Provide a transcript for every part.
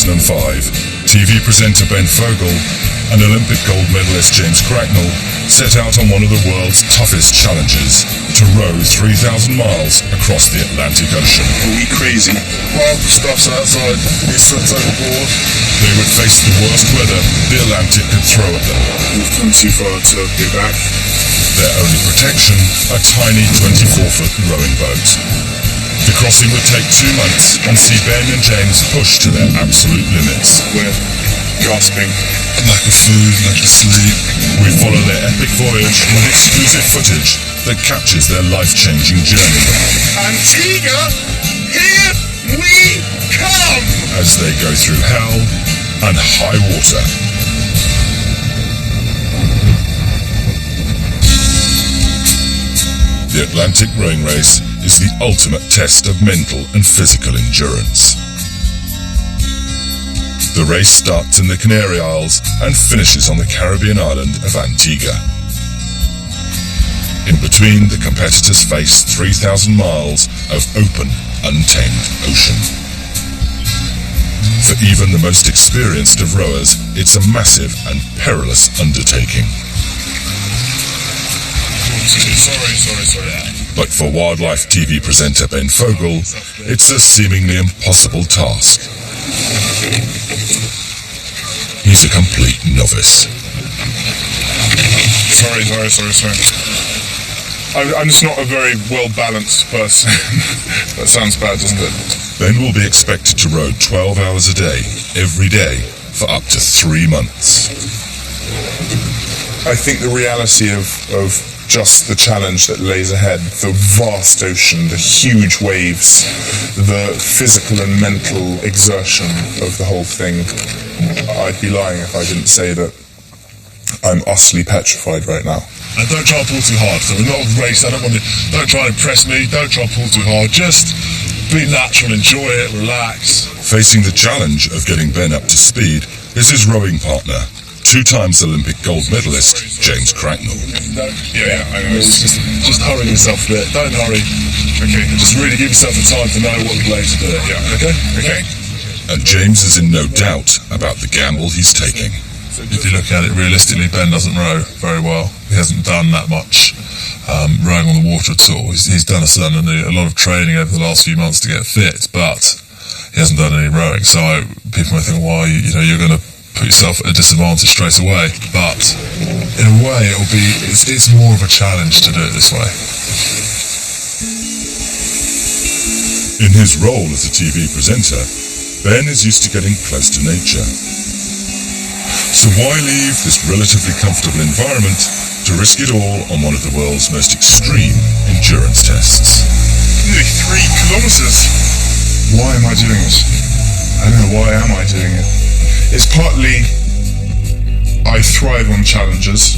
2005, TV presenter Ben Fogle and Olympic gold medalist James Cracknell set out on one of the world's toughest challenges, to row 3,000 miles across the Atlantic Ocean. Are we crazy? Wild stuff's outside, it's overboard. They would face the worst weather the Atlantic could throw at them. We've come too far to go back. Their only protection, a tiny 24-foot rowing boat. The crossing would take 2 months and see Ben and James push to their absolute limits. We're gasping. Lack of food, lack of sleep. We follow their epic voyage with exclusive footage that captures their life-changing journey. Antigua, here we come! As they go through hell and high water. The Atlantic Rowing Race is the ultimate test of mental and physical endurance. The race starts in the Canary Isles and finishes on the Caribbean island of Antigua. In between, the competitors face 3,000 miles of open, untamed ocean. For even the most experienced of rowers, it's a massive and perilous undertaking. Sorry. But for wildlife TV presenter Ben Fogle, it's a seemingly impossible task. He's a complete novice. Sorry. I'm just not a very well-balanced person. That sounds bad, doesn't it? Ben will be expected to row 12 hours a day, every day, for up to 3 months. I think the reality of just the challenge that lays ahead, the vast ocean, the huge waves, the physical and mental exertion of the whole thing, I'd be lying if I didn't say that I'm utterly petrified right now. And don't try and pull too hard. So we're not a race. Don't try and impress me. Don't try and pull too hard. Just be natural, enjoy it, relax. Facing the challenge of getting Ben up to speed is his rowing partner, 2 times Olympic gold medalist James Cracknell. Yeah, I know. Just hurry yourself a bit. Don't hurry. Okay. Just really give yourself the time to know what the way to do it. Yeah. Okay. And James is in no doubt about the gamble he's taking. If you look at it realistically, Ben doesn't row very well. He hasn't done that much rowing on the water at all. He's done a lot of training over the last few months to get fit, but he hasn't done any rowing. So people might think, well, you're going to put yourself at a disadvantage straight away. But in a way, it's more of a challenge to do it this way. In his role as a TV presenter, Ben is used to getting close to nature. So why leave this relatively comfortable environment to risk it all on one of the world's most extreme endurance tests? Nearly 3 kilometers. Why am I doing this? I don't know, why am I doing it? It's partly I thrive on challenges.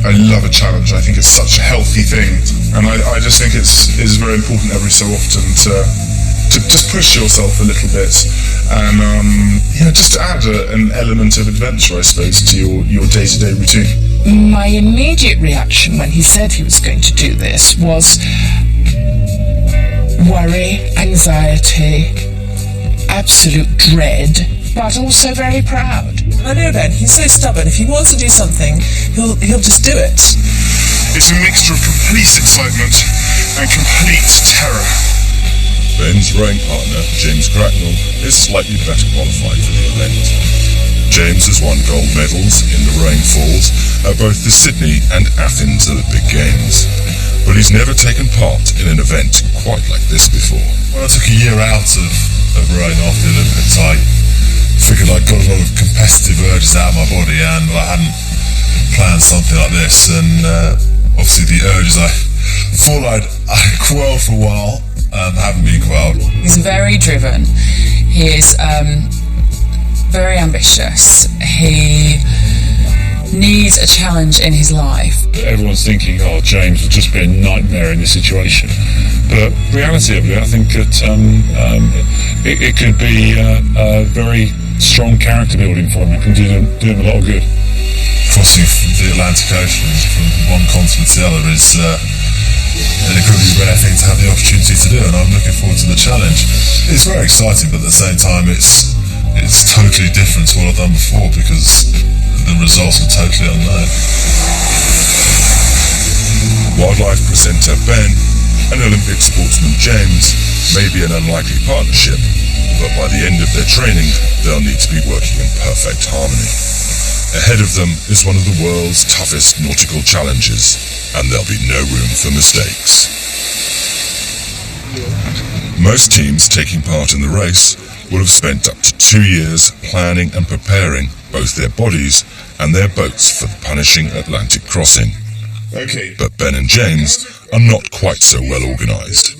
I love a challenge. I think it's such a healthy thing, and I just think it's very important every so often to just push yourself a little bit, and just to add an element of adventure, I suppose, to your day-to-day routine. My immediate reaction when he said he was going to do this was worry, anxiety, absolute dread, but also very proud. I know Ben, he's so stubborn. If he wants to do something, he'll just do it. It's a mixture of complete excitement and complete terror. Ben's rowing partner, James Cracknell, is slightly better qualified for the event. James has won gold medals in the rowing falls at both the Sydney and Athens Olympic Games, but he's never taken part in an event quite like this before. When I took a year out of rowing after the Olympics, I figured I got a lot of competitive urges out of my body, and I hadn't planned something like this, and obviously the urges I thought I'd quell for a while haven't been quelled. He's very driven. He is very ambitious. He needs a challenge in his life. Everyone's thinking, James will just be a nightmare in this situation. But reality of it, I think that it could be a very strong character building for him. It can do him a lot of good. Crossing the Atlantic Ocean from one continent to the other is an incredibly rare thing to have the opportunity to do, and I'm looking forward to the challenge. It's very exciting, but at the same time it's it's totally different to what I've done before because the results are totally unknown. Wildlife presenter Ben and Olympic sportsman James may be an unlikely partnership, but by the end of their training, they'll need to be working in perfect harmony. Ahead of them is one of the world's toughest nautical challenges, and there'll be no room for mistakes. Most teams taking part in the race will have spent up to 2 years planning and preparing both their bodies and their boats for the punishing Atlantic crossing. Okay. But Ben and James are not quite so well organised.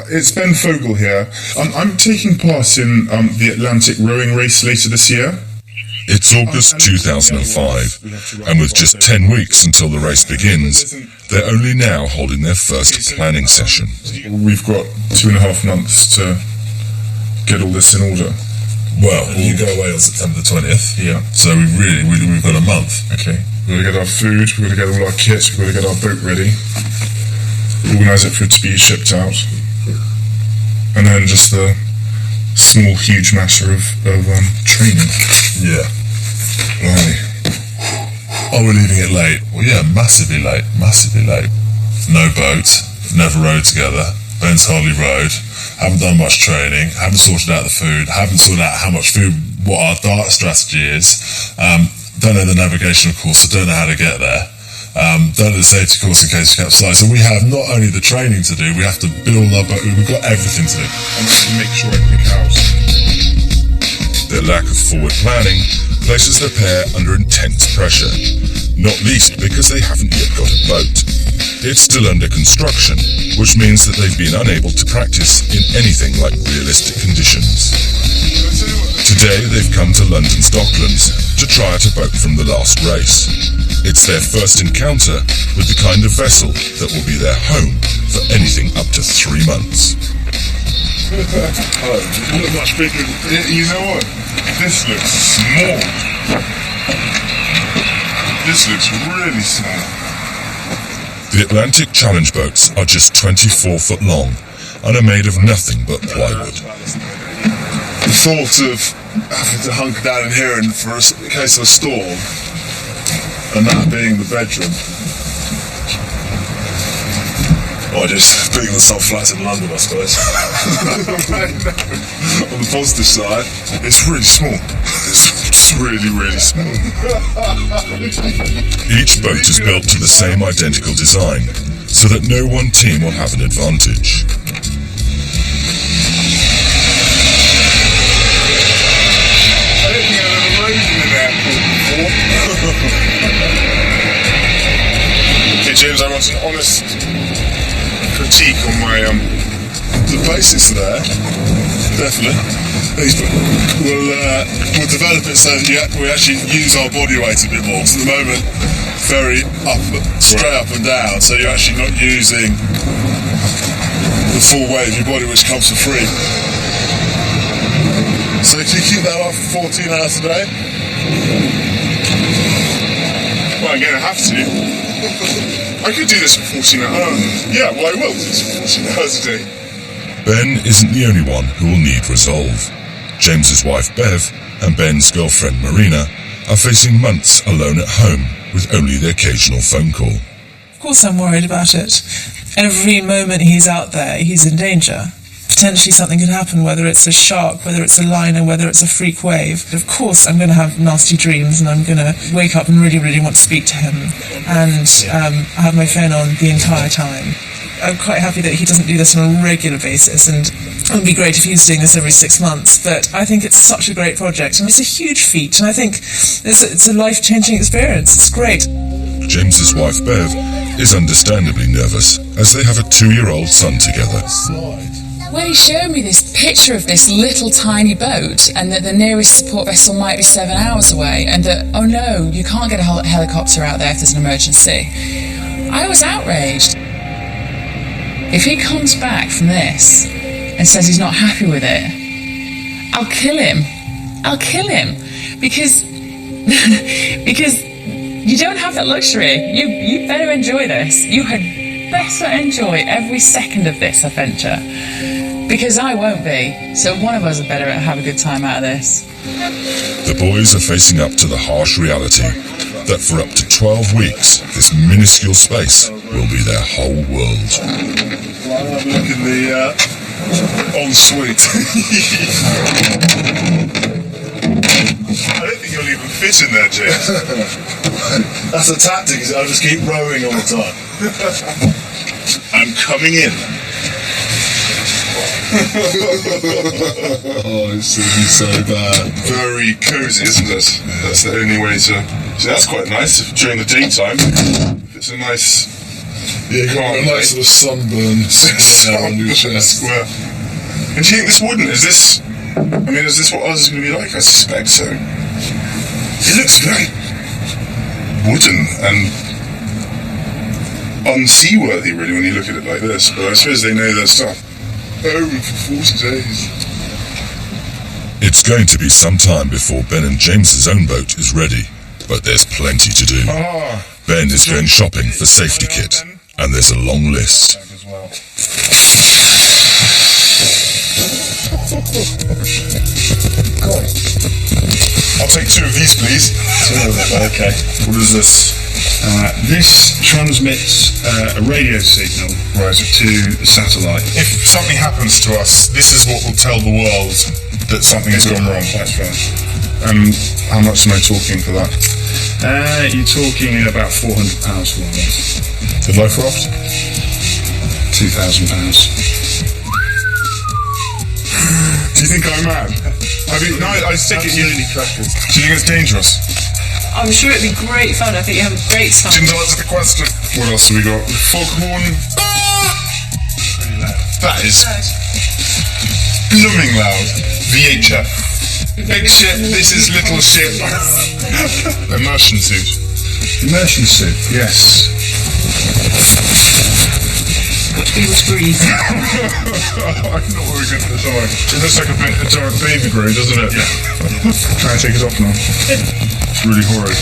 It's Ben Fogel here. I'm taking part in the Atlantic rowing race later this year. It's August 2005, and with just 10 weeks until the race begins, they're only now holding their first planning session. We've got 2.5 months to get all this in order. Well, you go away on September the 20th. Yeah. So we've got a month. Okay. We've got to get our food, we've got to get all our kit, we've got to get our boat ready, organise it for it to be shipped out, and then just the small, huge matter of training. Yeah. Blimey. Oh, we're leaving it late. Well, yeah, massively late. No boat, never rowed together. Ben's hardly rowed. Haven't done much training. Haven't sorted out the food. Haven't sorted out how much food, what our diet strategy is. Don't know the navigational course, so don't know how to get there. Don't know the safety course in case you capsize. So we have not only the training to do, we have to build our boat. We've got everything to do. And we have to make sure everything counts. Their lack of forward planning places the pair under intense pressure, not least because they haven't yet got a boat. It's still under construction, which means that they've been unable to practice in anything like realistic conditions. Today they've come to London's Docklands to try out a boat from the last race. It's their first encounter with the kind of vessel that will be their home for anything up to 3 months. Look much bigger. You know what? This looks small. This looks really small. The Atlantic Challenge boats are just 24 foot long and are made of nothing but plywood. The thought of having to hunker down in here in case of a storm, and that being the bedroom, or just being myself flat in London, I suppose. On the positive side, it's really small. It's just really, really small. Each boat is built to the same identical design, so that no one team will have an advantage. I don't think I've ever rowed in an airport before. Okay, James, I want an honest critique on my The basics are there, definitely. We'll develop it so that we actually use our body weight a bit more. So at the moment, very straight up and down, so you're actually not using the full weight of your body, which comes for free. So can you keep that up for 14 hours a day? Well, I'm going to have to. I could do this for 14 hours. Yeah, well, I will do this for 14 hours a day. Ben isn't the only one who will need resolve. James's wife Bev and Ben's girlfriend Marina are facing months alone at home with only the occasional phone call. Of course I'm worried about it. Every moment he's out there, he's in danger. Potentially something could happen, whether it's a shark, whether it's a liner, whether it's a freak wave. Of course I'm going to have nasty dreams and I'm going to wake up and really, really want to speak to him. And I have my phone on the entire time. I'm quite happy that he doesn't do this on a regular basis, and it would be great if he was doing this every 6 months, but I think it's such a great project and it's a huge feat, and I think it's a life-changing experience. It's great. James's wife Bev is understandably nervous as they have a 2-year-old son together. When he showed me this picture of this little tiny boat and that the nearest support vessel might be 7 hours away and that, oh no, you can't get a helicopter out there if there's an emergency, I was outraged. If he comes back from this and says he's not happy with it, I'll kill him. I'll kill him. Because you don't have that luxury. You better enjoy this. You had better enjoy every second of this adventure. Because I won't be. So one of us had better have a good time out of this. The boys are facing up to the harsh reality that for up to 12 weeks, this minuscule space will be their whole world. Look in the ensuite. I don't think you'll even fit in there, James. That's a tactic, is I'll just keep rowing all the time. I'm coming in. Oh, it's so bad. Very cosy, isn't it? That's the only way to... See, that's quite nice during the daytime. It's a nice... Yeah, you got a nice sort of sunburn square on your chest. Square. And do you think this wouldn't? Is this what ours is going to be like? I suspect so. It looks very wooden and unseaworthy, really, when you look at it like this. But I suppose they know their stuff. Oh, for 40 days. It's going to be some time before Ben and James's own boat is ready, but there's plenty to do. Ben is going shopping for safety kit, and there's a long list. I'll take 2 of these, please. Okay. What is this? This transmits a radio signal to the satellite. If something happens to us, this is what will tell the world that something has gone wrong. That's right. How much am I talking for that? You're talking about £400 for one of those. The life raft? £2,000. Do you think I'm mad? No, I stick it. Absolutely crackers. Do you think it's dangerous? I'm sure it'd be great fun. I think you have a great time. Didn't answer the question. What else have we got? Foghorn. That is blooming loud. VHF. Big ship. This is little ship. Immersion suit. Immersion suit, yes. Be able to breathe. I know what we're going to do. It looks like a giant baby grow, doesn't it? Yeah. Try and take it off now. It's really horrid.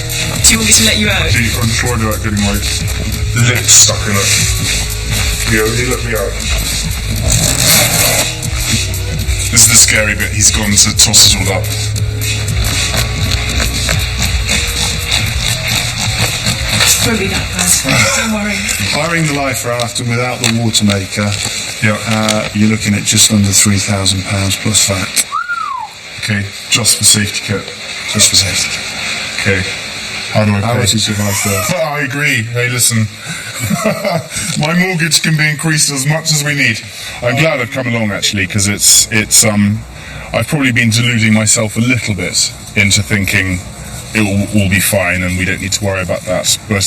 Do you want me to let you out? I'm sure about getting my lips stuck in it. You let me out. This is the scary bit. He's gone to toss it all up. Probably not bad. Don't worry. Hiring the life raft and without the water maker, you're looking at just under £3,000 plus VAT. Okay, just for safety kit. Just for safety. Okay. How do I pay? How much is your life worth? I agree. Hey, listen. My mortgage can be increased as much as we need. I'm glad I've come along, actually, because it's I've probably been deluding myself a little bit into thinking it will all be fine and we don't need to worry about that. But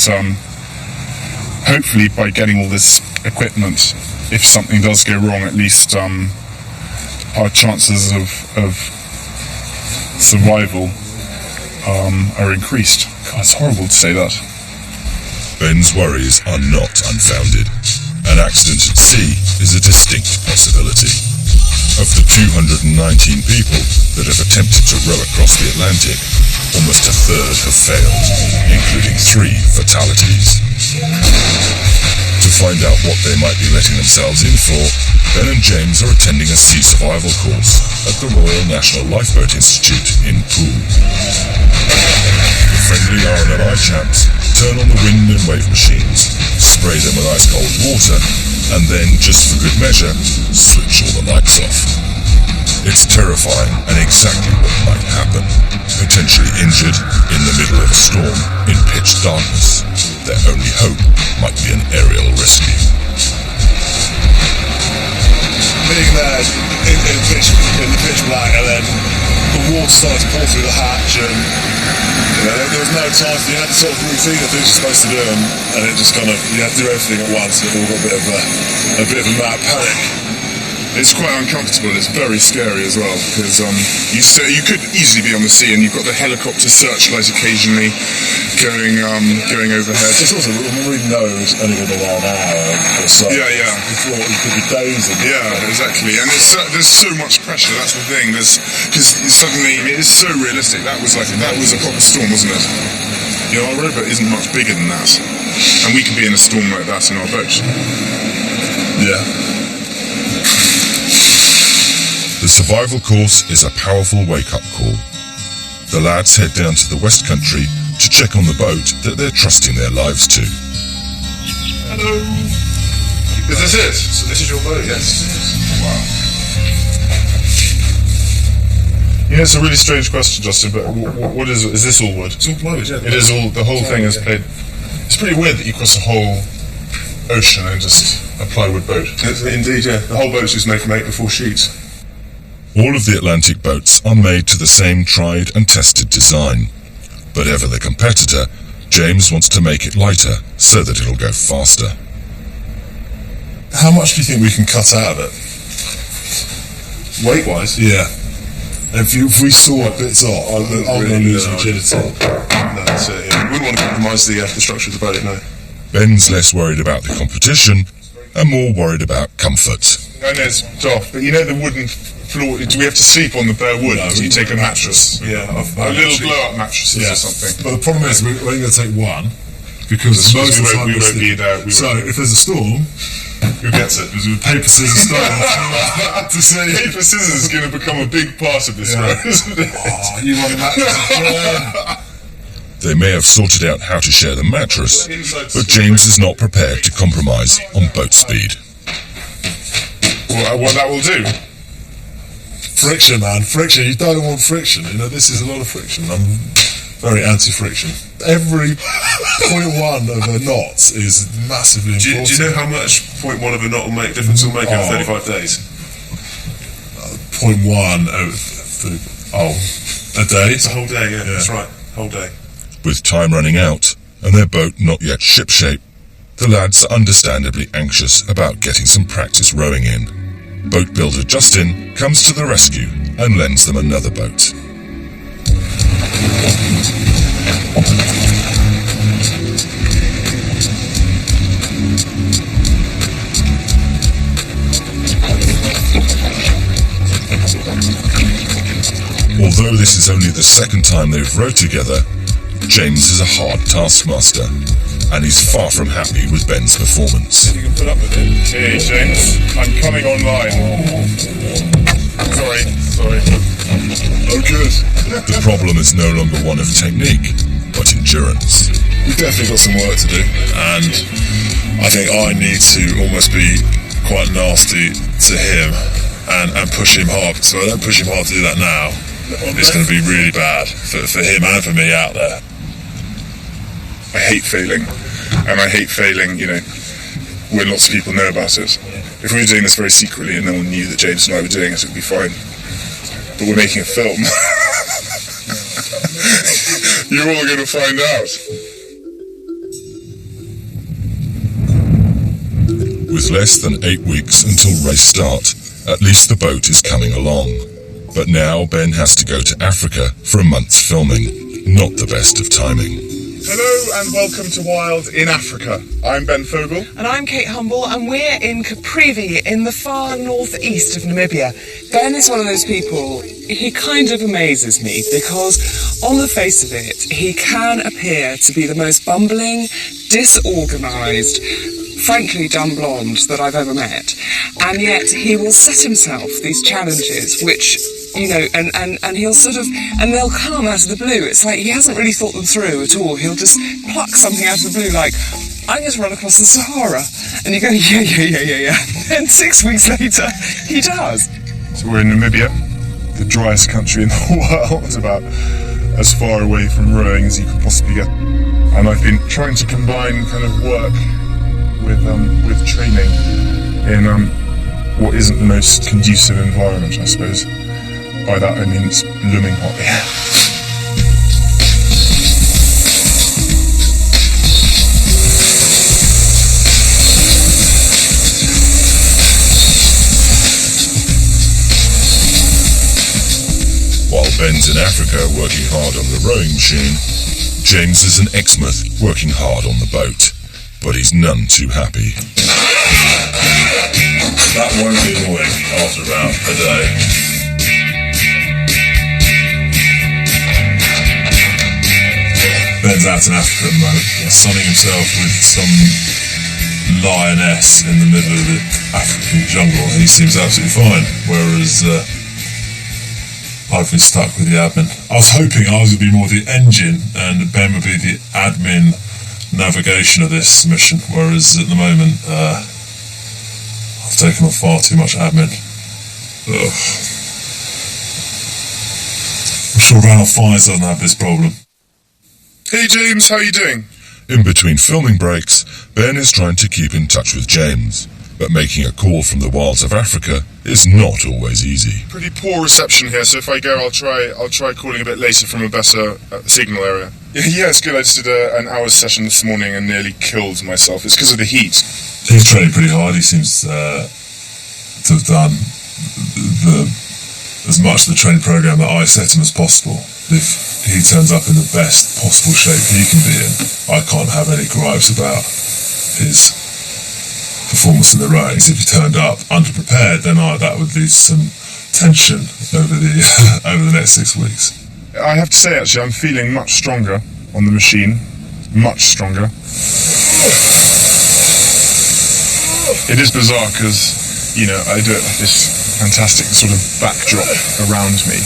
hopefully by getting all this equipment, if something does go wrong, at least our chances of survival are increased. God, it's horrible to say that. Ben's worries are not unfounded. An accident at sea is a distinct possibility. Of the 219 people that have attempted to row across the Atlantic, almost a third have failed, including 3 fatalities. To find out what they might be letting themselves in for, Ben and James are attending a sea survival course at the Royal National Lifeboat Institute in Poole. The friendly R&LI chaps turn on the wind and wave machines, spray them with ice-cold water, and then, just for good measure, switch all the lights off. It's terrifying and exactly what might happen. Potentially injured in the middle of a storm in pitch darkness. Their only hope might be an aerial rescue. Being there in the pitch black, and then the water started to pour through the hatch, and there was no time. You had the sort of routine of things you're supposed to do, and it just kind of, you had to do everything at once, and it all got a bit of a mad panic. It's quite uncomfortable. It's very scary as well because you could easily be on the sea and you've got the helicopter searchlight occasionally going overhead. It's also we know it's only going to be an hour or so. Yeah. Before you could be dozing. Yeah, exactly. And there's so much pressure. That's the thing. Because suddenly it's so realistic. That was a proper storm, wasn't it? You know, our rowboat isn't much bigger than that, and we could be in a storm like that in our boat. Yeah. survival course is a powerful wake-up call. The lads head down to the West Country to check on the boat that they're trusting their lives to. Hello. Is this it? So this is your boat? Yes. Wow. Yeah, it's a really strange question, Justin, but what is this all wood? It's all plywood, yeah. It is all, the whole thing is played. It's pretty weird that you cross a whole ocean in just a plywood boat. Indeed, yeah. The whole boat's just made from 8x4 sheets. All of the Atlantic boats are made to the same tried and tested design. But ever the competitor, James wants to make it lighter so that it'll go faster. How much do you think we can cut out of it? Weight-wise? Yeah. If we saw bits off, I'm going to lose rigidity. No, that's it. Yeah. We wouldn't want to compromise the structure of the boat, no. Ben's less worried about the competition and more worried about comfort. I know it's daft, but you know the wooden floor, do we have to sleep on the bare wood? No, Do you take a mattress? Yeah. A little blow-up mattresses Yeah. or something. But the problem is, we're only going to take one, because most of the time we won't need that. So if there's a storm, Who gets it? there's a paper, scissors, stone. To say paper scissors is going to become a big part of this road, isn't it? Oh, you want a mattress? They may have sorted out how to share the mattress, but James is not prepared to compromise on boat speed. What that will do? Friction, man. Friction. You don't want friction. You know, this is a lot of friction. I'm very anti-friction. Every 0.1 of a knot is massively important. Do you know how much 0.1 of a knot will make difference will make over 35 days? 0.1 a day? It's a whole day, yeah. That's right. Whole day. With time running out and their boat not yet shipshape, the lads are understandably anxious about getting some practice rowing in. Boat builder Justin comes to the rescue and lends them another boat. Although this is only the second time they've rowed together, James is a hard taskmaster, and he's far from happy with Ben's performance. You can put up with it. Hey, James, I'm coming online. Sorry. Oh, good. The problem is no longer one of technique, but endurance. We've definitely got some work to do, and I think I need to almost be quite nasty to him and push him hard. So I don't push him hard to do that now. It's going to be really bad for him and for me out there. I hate failing, and I hate failing, when lots of people know about it. If we were doing this very secretly and no one knew that James and I were doing it, it would be fine. But we're making a film. You're all going to find out. With less than 8 weeks until race start, at least the boat is coming along. But now Ben has to go to Africa for a month's filming. Not the best of timing. Hello and welcome to Wild in Africa. I'm Ben Fogel. And I'm Kate Humble, and we're in Caprivi in the far northeast of Namibia. Ben is one of those people, he kind of amazes me, because on the face of it, he can appear to be the most bumbling, disorganised, frankly dumb blonde that I've ever met. And yet he will set himself these challenges which, and he'll and they'll come out of the blue. It's like he hasn't really thought them through at all. He'll just pluck something out of the blue like, I'm going to run across the Sahara. And you go, yeah. And 6 weeks later, he does. So we're in Namibia, the driest country in the world. It's about as far away from rowing as you could possibly get. And I've been trying to combine kind of work with training in what isn't the most conducive environment, I suppose. By that I mean it's blooming hot here. While Ben's in Africa working hard on the rowing machine, James is in Exmouth working hard on the boat. But he's none too happy. That won't be annoying after about a day. Ben's out in Africa at the moment, sunning himself with some lioness in the middle of the African jungle. He seems absolutely fine, whereas I've been stuck with the admin. I was hoping I would be more the engine and Ben would be the admin navigation of this mission, whereas at the moment I've taken on far too much admin. Ugh. I'm sure Ralph Fiennes doesn't have this problem. Hey James, how are you doing? In between filming breaks, Ben is trying to keep in touch with James, but making a call from the wilds of Africa is not always easy. Pretty poor reception here, so if I go, I'll try calling a bit later from a better signal area. Yeah, it's good. I just did an hour's session this morning and nearly killed myself. It's because of the heat. He's training pretty hard. He seems to have done as much of the training program that I set him as possible. If he turns up in the best possible shape he can be in, I can't have any gripes about his performance in the ranks. If he turned up underprepared, then that would lead to some tension over the next 6 weeks. I have to say, actually, I'm feeling much stronger on the machine. Much stronger. It is bizarre because, I do it with this fantastic sort of backdrop around me.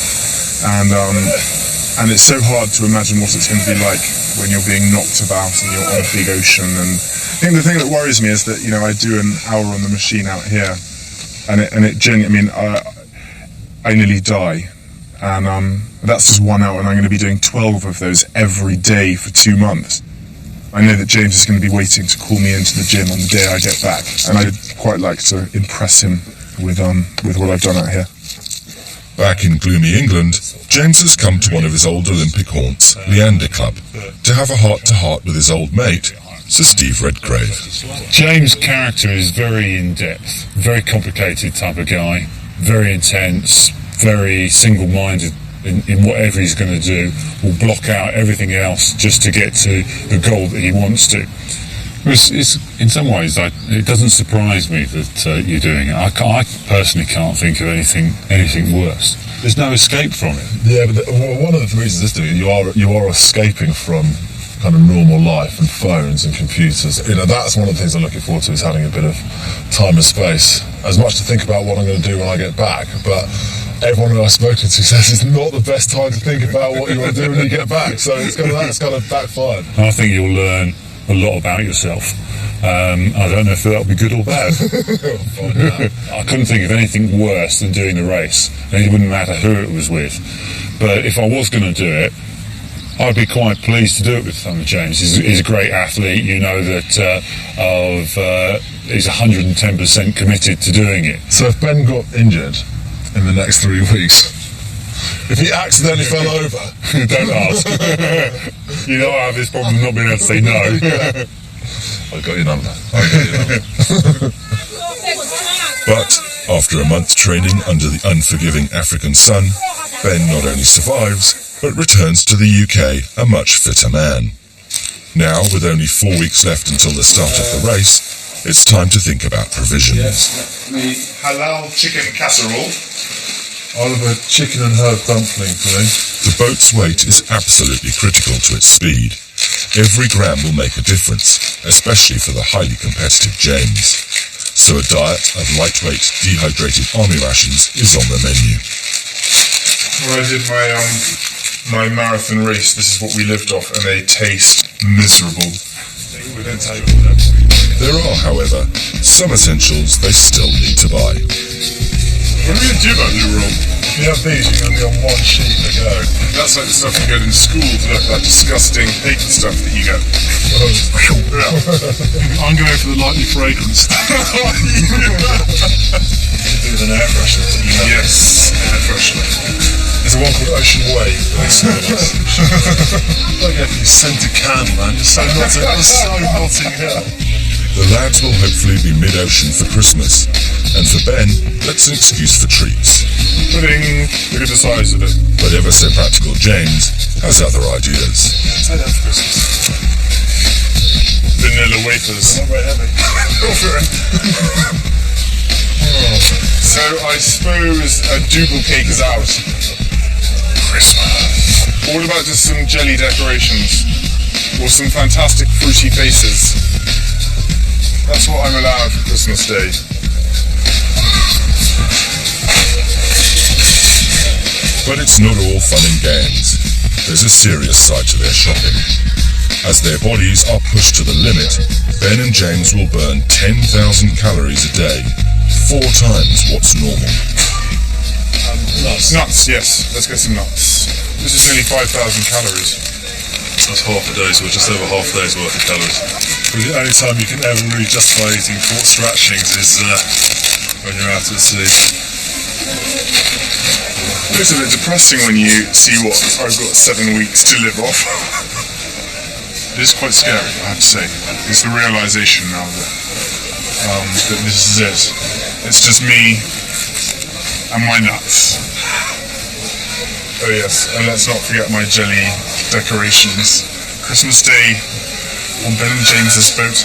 And it's so hard to imagine what it's going to be like when you're being knocked about and you're on a big ocean. And I think the thing that worries me is that, I do an hour on the machine out here, and it genuinely, I nearly die. And that's just 1 hour, and I'm going to be doing 12 of those every day for 2 months. I know that James is going to be waiting to call me into the gym on the day I get back, and I'd quite like to impress him with what I've done out here. Back in gloomy England, James has come to one of his old Olympic haunts, Leander Club, to have a heart-to-heart with his old mate, Sir Steve Redgrave. James' character is very in-depth, very complicated type of guy, very intense, very single-minded in whatever he's going to do, will block out everything else just to get to the goal that he wants to. It's in some ways, it doesn't surprise me that you're doing it. I personally can't think of anything worse. There's no escape from it. Yeah, but one of the reasons this doing, you are escaping from kind of normal life and phones and computers. That's one of the things I'm looking forward to, is having a bit of time and space. As much to think about what I'm going to do when I get back, but everyone who I've spoken to says it's not the best time to think about what you want to do when you get back. So that's kind of backfired. I think you'll learn a lot about yourself. I don't know if that'll be good or bad. I couldn't think of anything worse than doing the race, and it wouldn't matter who it was with. But if I was going to do it, I'd be quite pleased to do it with James. He's a great athlete. You know that he's 110% committed to doing it. So if Ben got injured in the next 3 weeks, if he accidentally fell over, don't ask. I have this problem of not being able to say no. I've got your number. But after a month's training under the unforgiving African sun, Ben not only survives, but returns to the UK a much fitter man. Now, with only 4 weeks left until the start of the race, it's time to think about provisions. Yes, the halal chicken casserole. Oliver, chicken and herb dumpling, please. The boat's weight is absolutely critical to its speed. Every gram will make a difference, especially for the highly competitive James. So a diet of lightweight, dehydrated army rations is on the menu. When I did my marathon race, this is what we lived off, and they taste miserable. There are, however, some essentials they still need to buy. What are we going to do about New Rule? If you have these, you're going to be on one sheet to go. That's like the stuff you get in school, that disgusting paper stuff that you get. I'm going for the lightly fragranced. With an air freshener. Yes, air freshener. There's one called Ocean Wave. Like a scented candle, man. It's so Notting Hill. The lads will hopefully be mid-ocean for Christmas, and for Ben, that's an excuse for treats. Pudding, look at the size of it. But ever so practical James has other ideas. Take that for Christmas. Vanilla wafers. Not very heavy. So I suppose a double cake is out. Christmas. What about just some jelly decorations? Or some fantastic fruity faces? That's what I'm allowed for Christmas Day. But it's not all fun and games. There's a serious side to their shopping. As their bodies are pushed to the limit, Ben and James will burn 10,000 calories a day, 4 times what's normal. Nuts, yes. Let's get some nuts. This is nearly 5,000 calories. That's half a day's worth, just over half a day's worth of calories. But the only time you can ever really justify eating 4 scratchings is when you're out at sea. It's a bit depressing when you see what I've got 7 weeks to live off. It is quite scary, I have to say. It's the realisation now that this is it. It's just me and my nuts. Oh yes, and let's not forget my jelly decorations. Christmas Day on Ben and James's boat.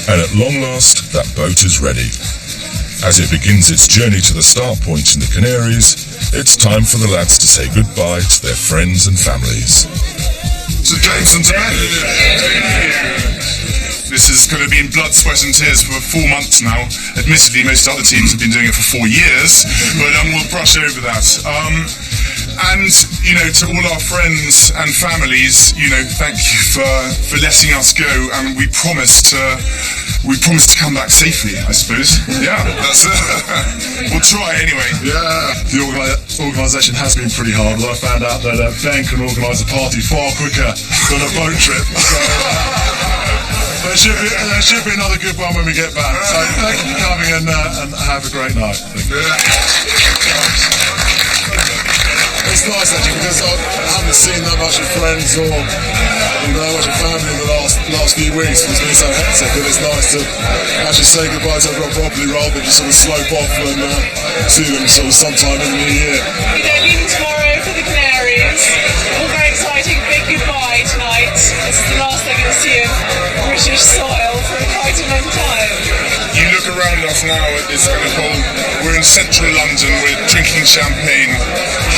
And at long last, that boat is ready. As it begins its journey to the start point in the Canaries, it's time for the lads to say goodbye to their friends and families. To James and to Ben. This is going to be in blood, sweat and tears for 4 months now. Admittedly, most other teams have been doing it for 4 years, but we'll brush over that. And, to all our friends and families, thank you for letting us go, and we promise to come back safely, I suppose. Yeah, that's it. We'll try anyway. Yeah, the organisation has been pretty hard, but I found out that Ben can organise a party far quicker than a boat trip. So, there should be another good one when we get back. So thank you for coming and have a great night. It's nice actually because I haven't seen that much of friends or that much of family in the last few weeks. It's been so hectic, and it's nice to actually say goodbye to everyone properly rather than just sort of slope off and see them sort of sometime in the new year. They're leaving tomorrow for the Canaries. All very exciting. Big goodbye tonight. This is the last they're going to see of British soil for quite a long time. You look around us now at this kind of whole, we're in central London, we're drinking champagne.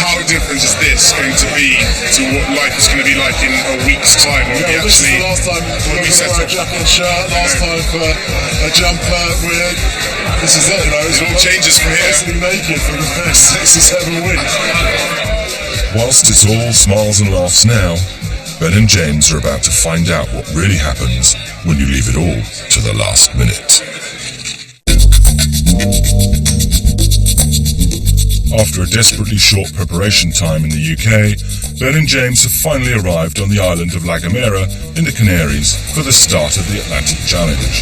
How different is this going to be to what life is going to be like in a week's time when we this actually... is the last time we're going to wear a jacket and shirt, last time for a jumper. This is it, It all changes from here. Basically naked for the next 6 or 7 weeks. Whilst it's all smiles and laughs now, Ben and James are about to find out what really happens when you leave it all to the last minute. After a desperately short preparation time in the UK, Ben and James have finally arrived on the island of La Gomera in the Canaries for the start of the Atlantic Challenge.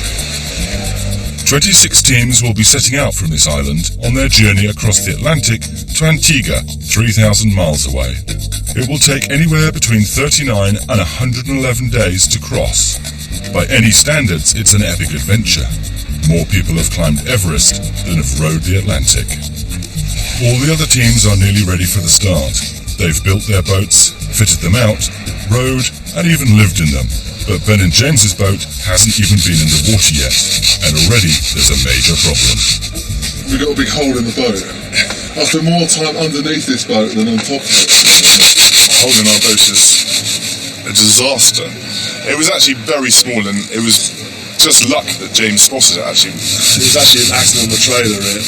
26 teams will be setting out from this island on their journey across the Atlantic to Antigua, 3,000 miles away. It will take anywhere between 39 and 111 days to cross. By any standards, it's an epic adventure. More people have climbed Everest than have rowed the Atlantic. All the other teams are nearly ready for the start. They've built their boats, fitted them out, rowed, and even lived in them. But Ben and James's boat hasn't even been in the water yet, and already there's a major problem. We've got a big hole in the boat. I spent more time underneath this boat than on top of it. Hole in our boat is a disaster. It was actually very small, and it was just luck that James spotted it, actually. It was actually an accident on the trailer. It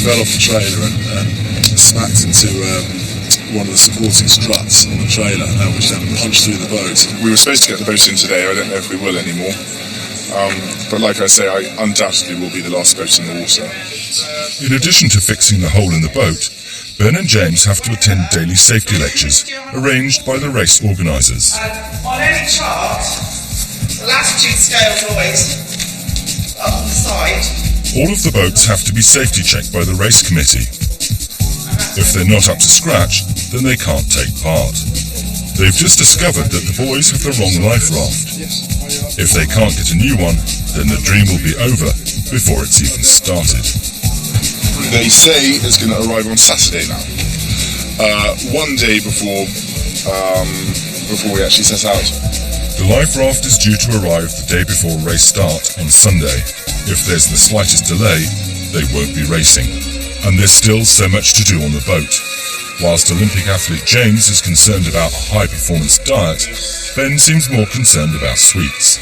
fell off the trailer and smacked into one of the supporting struts on the trailer, which then punched through the boat. We were supposed to get the boat in today. I don't know if we will anymore. But like I say, I undoubtedly will be the last boat in the water. In addition to fixing the hole in the boat, Ben and James have to attend daily safety lectures arranged by the race organisers. On any chart, the latitude scale is always up on the side. All of the boats have to be safety checked by the race committee. If they're not up to scratch, then they can't take part. They've just discovered that the boys have the wrong life raft. If they can't get a new one, then the dream will be over before it's even started. They say it's going to arrive on Saturday now. One day before we actually set out. The life raft is due to arrive the day before race start on Sunday. If there's the slightest delay, they won't be racing. And there's still so much to do on the boat. Whilst Olympic athlete James is concerned about a high-performance diet, Ben seems more concerned about sweets.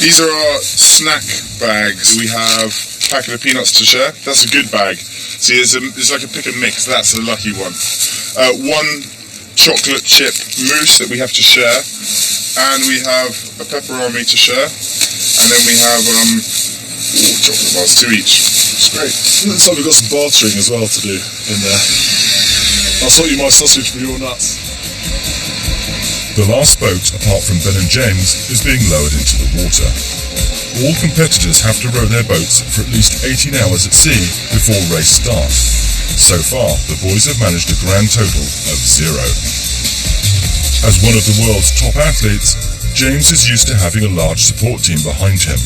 These are our snack bags. We have a packet of peanuts to share. That's a good bag. See, it's like a pick and mix. That's a lucky one. One chocolate chip mousse that we have to share, and we have a pepperoni to share, and then we have chocolate bars, 2 each. It's great. Looks like we've got some bartering as well to do in there. I'll sort you my sausage for your nuts. The last boat, apart from Ben and James, is being lowered into the water. All competitors have to row their boats for at least 18 hours at sea before race start. So far, the boys have managed a grand total of 0. As one of the world's top athletes, James is used to having a large support team behind him.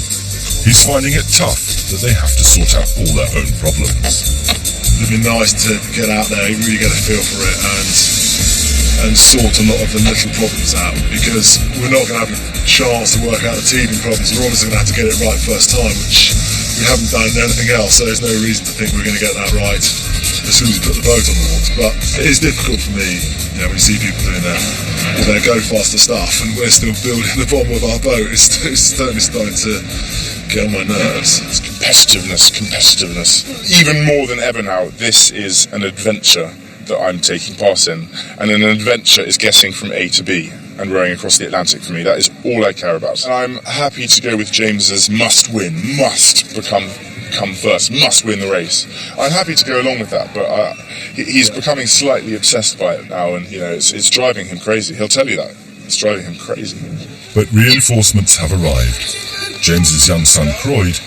He's finding it tough that they have to sort out all their own problems. It'd be nice to get out there, really get a feel for it, and sort a lot of the little problems out, because we're not going to have a chance to work out the teething problems. We're obviously going to have to get it right first time, which we haven't done in anything else, so there's no reason to think we're going to get that right as soon as we put the boat on the water. But it is difficult for me, when you see people doing their go faster stuff, and we're still building the bottom of our boat. It's certainly starting to get on my nerves. It's competitiveness. Even more than ever now, this is an adventure that I'm taking part in, and an adventure is getting from A to B and rowing across the Atlantic for me. That is all I care about. And I'm happy to go with James's must win, must come first, must win the race. I'm happy to go along with that, but he's becoming slightly obsessed by it now, and it's driving him crazy. He'll tell you that. It's driving him crazy. But reinforcements have arrived. James's young son, Croyd,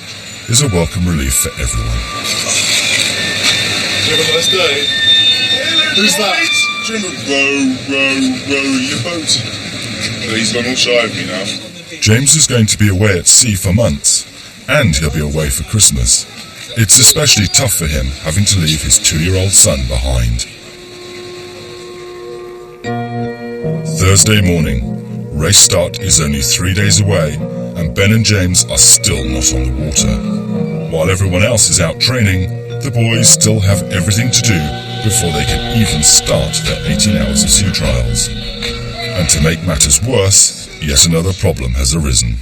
is a welcome relief for everyone. Have a nice day. Who's that? Row your boat. He's gone all shy of me now. James is going to be away at sea for months, and he'll be away for Christmas. It's especially tough for him having to leave his 2-year-old son behind. Thursday morning. Race start is only 3 days away, and Ben and James are still not on the water. While everyone else is out training, the boys still have everything to do before they can even start their 18 hours of sea trials. And to make matters worse, yet another problem has arisen.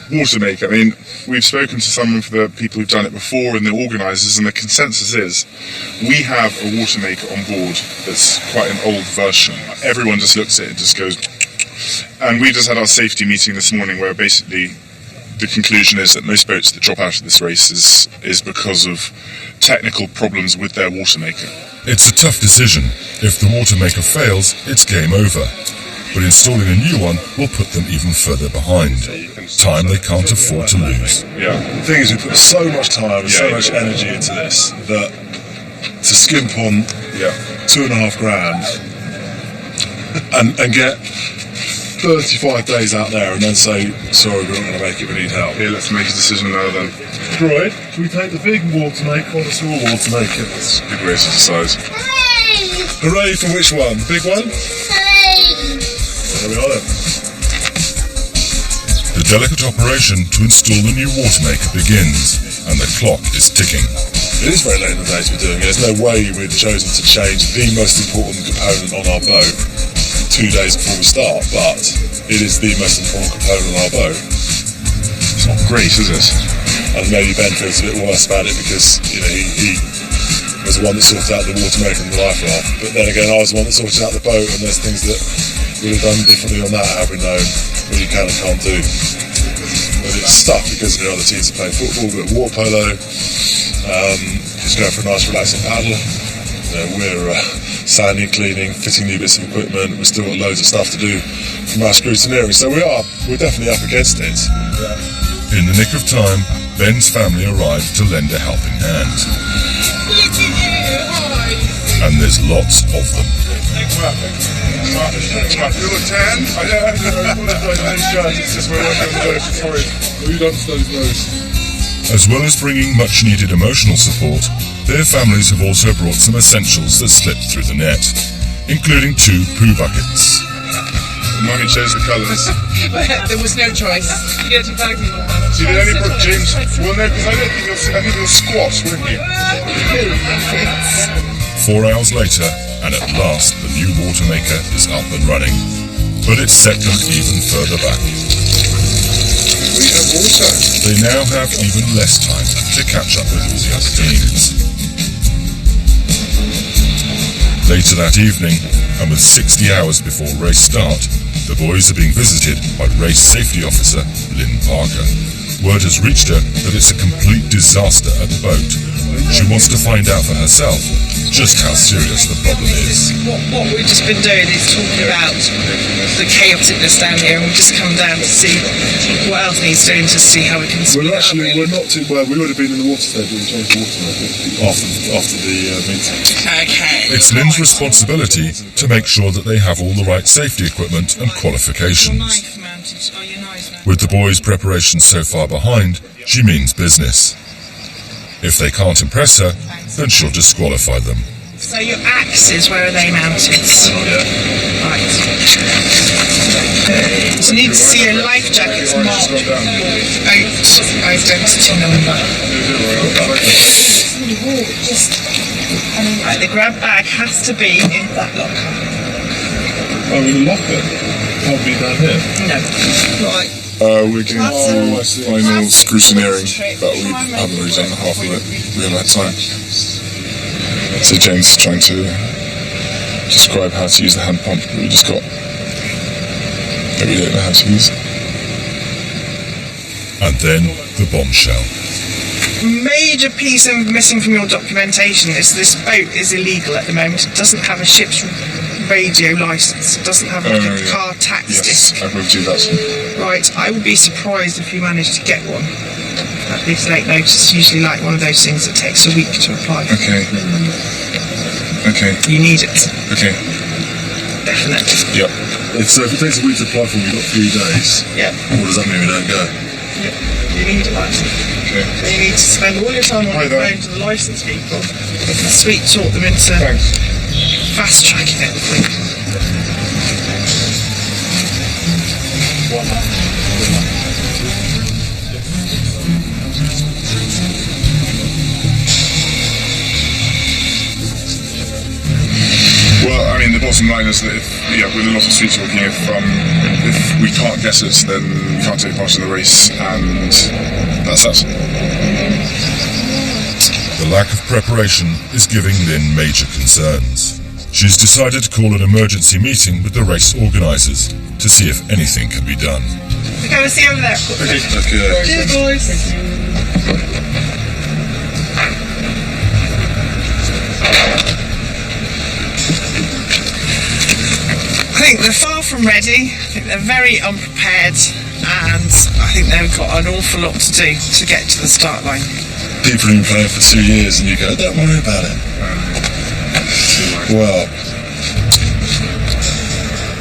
Watermaker. I mean, we've spoken to some of the people who've done it before and the organisers, and the consensus is we have a Watermaker on board that's quite an old version. Everyone just looks at it and just goes... And we just had our safety meeting this morning where basically the conclusion is that most boats that drop out of this race is because of technical problems with their Watermaker. It's a tough decision. If the Watermaker fails, it's game over. But installing a new one will put them even further behind. Time they can't afford to lose. Yeah. The thing is, we put so much time and so much energy into this that to skimp on $2,500 and get 35 days out there and then say, sorry, we're not going to make it, we need help. Yeah, let's make a decision now then. Right, should we take the big Watermaker or the small Watermaker? It's a big race exercise. Hooray for which one? The big one? There we are then. The delicate operation to install the new Watermaker begins, and the clock is ticking. It is very late in the day to be doing it. There's no way we've chosen to change the most important component on our boat 2 days before we start, but it is the most important component on our boat. It's not great, is it? And maybe Ben feels a bit worse about it because, he was the one that sorted out the Watermaker and the life raft. But then again, I was the one that sorted out the boat, and there's things that we'd have done differently on that had we known what you can and can't do. But it's stuck because the other teams are playing football, a bit of water polo, just going for a nice relaxing paddle. We're sanding, cleaning, fitting new bits of equipment. We've still got loads of stuff to do from our scrutineering, so we're definitely up against it. In the nick of time, Ben's family arrived to lend a helping hand. And there's lots of them. You look tan? I don't know. It's just we're working on the boat. Sorry. We don't study those. As well as bringing much-needed emotional support, their families have also brought some essentials that slipped through the net, including 2 poo buckets. Mummy chose the colours. There was no choice. See, did any brought James? Well, no, because I think you'll squat, wouldn't you? 4 hours later, and at last the new Watermaker is up and running. But it's set them even further back. We have They now have even less time to catch up with all the other teams. Later that evening, and with 60 hours before race start, the boys are being visited by race safety officer Lynn Parker. Word has reached her that it's a complete disaster at the boat. She wants to find out for herself just how serious the problem is. What we've just been doing is talking about the chaoticness down here, and we've just come down to see what else needs doing to see how we can speed Well, it up, actually, really. we're not too well. We would have been in the water stage when we changed the water after the meeting. Okay. It's Lynn's responsibility to make sure that they have all the right safety equipment and qualifications. With the boys' preparations so far behind, she means business. If they can't impress her, then she'll disqualify them. So your axes, where are they mounted? Right. So you need to see your life jackets marked your boat identity number. Right, the grab bag has to be in that locker. Oh, in the locker? Can't be down here? No. Right. We're getting through final scrutineering, but we haven't really done half of it. We haven't had time. So James is trying to describe how to use the hand pump that we just got, that we don't know how to use. And then the bombshell. Major piece of missing from your documentation is this boat is illegal at the moment. It doesn't have a ship's radio licence. It doesn't have a car tax disc. I will do that. Right, I would be surprised if you managed to get one at this late notice. It's usually like one of those things that takes a week to apply for. Okay. Okay. You need it. Okay. Definitely. Yep. If it takes a week to apply for, we've got 3 days. Yep. What does that mean we don't go? Yep. You need it, actually. Okay. So you need to spend all your time on the phone to the licensed people and sweet talk them into fast tracking it. Well, I mean, the bottom line is that with a lot of sweet talking, if we can't get it, then we can't take part in the race, and that's that. The lack of preparation is giving Lynn major concerns. She's decided to call an emergency meeting with the race organisers to see if anything can be done. Go and see over there. Okay. Cheers, boys. I think they're far from ready. I think they're very unprepared, and I think they've got an awful lot to do to get to the start line. People have been playing for 2 years and you go, don't worry about it. Well,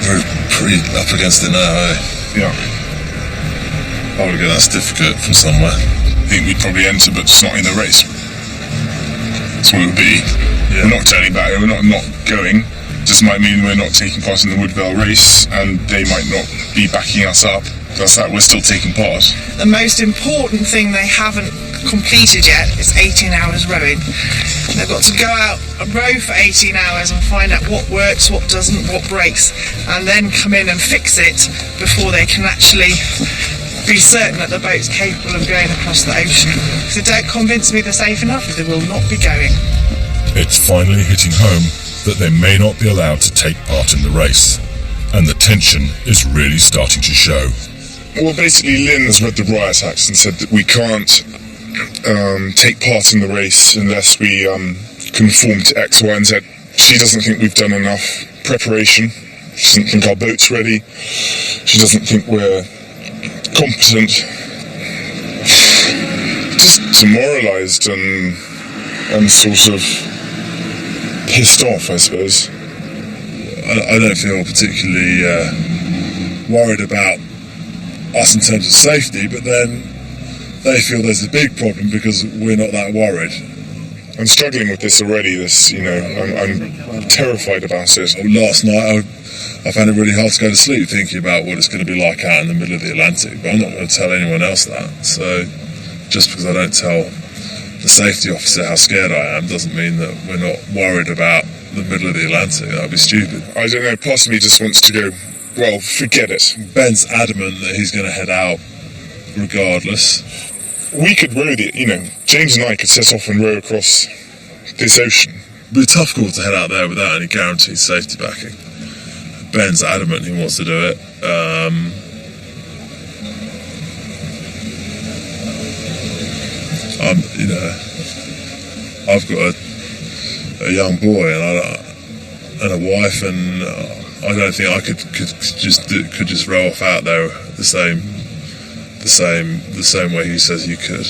we're pretty up against it now, eh? Yeah. I would get that certificate from somewhere. I think we'd probably enter, but just not in the race. That's what it would be. Yeah. We're not turning back, we're not going. Just might mean we're not taking part in the Woodville race, and they might not be backing us up. That's that, we're still taking part. The most important thing they haven't completed yet is 18 hours rowing. They've got to go out and row for 18 hours and find out what works, what doesn't, what breaks, and then come in and fix it before they can actually be certain that the boat's capable of going across the ocean. If they don't convince me they're safe enough, they will not be going. It's finally hitting home that they may not be allowed to take part in the race, and the tension is really starting to show. Well, basically, Lynn has read the riot acts and said that we can't take part in the race unless we conform to X, Y, and Z. She doesn't think we've done enough preparation. She doesn't think our boat's ready. She doesn't think we're competent. Just demoralised and sort of pissed off, I suppose. I don't feel particularly worried about us in terms of safety, but then they feel there's a big problem because we're not that worried. I'm struggling with this already. I'm terrified about it. Last night I found it really hard to go to sleep thinking about what it's going to be like out in the middle of the Atlantic, but I'm not going to tell anyone else that. So just because I don't tell the safety officer how scared I am doesn't mean that we're not worried about the middle of the Atlantic. That would be stupid. I don't know, part of me just wants to go, well, forget it. Ben's adamant that he's going to head out regardless. We could row James and I could set off and row across this ocean. It'd be a tough call to head out there without any guaranteed safety backing. Ben's adamant he wants to do it. I've got a young boy and a wife, and I don't think I could just row off out there the same way he says you could.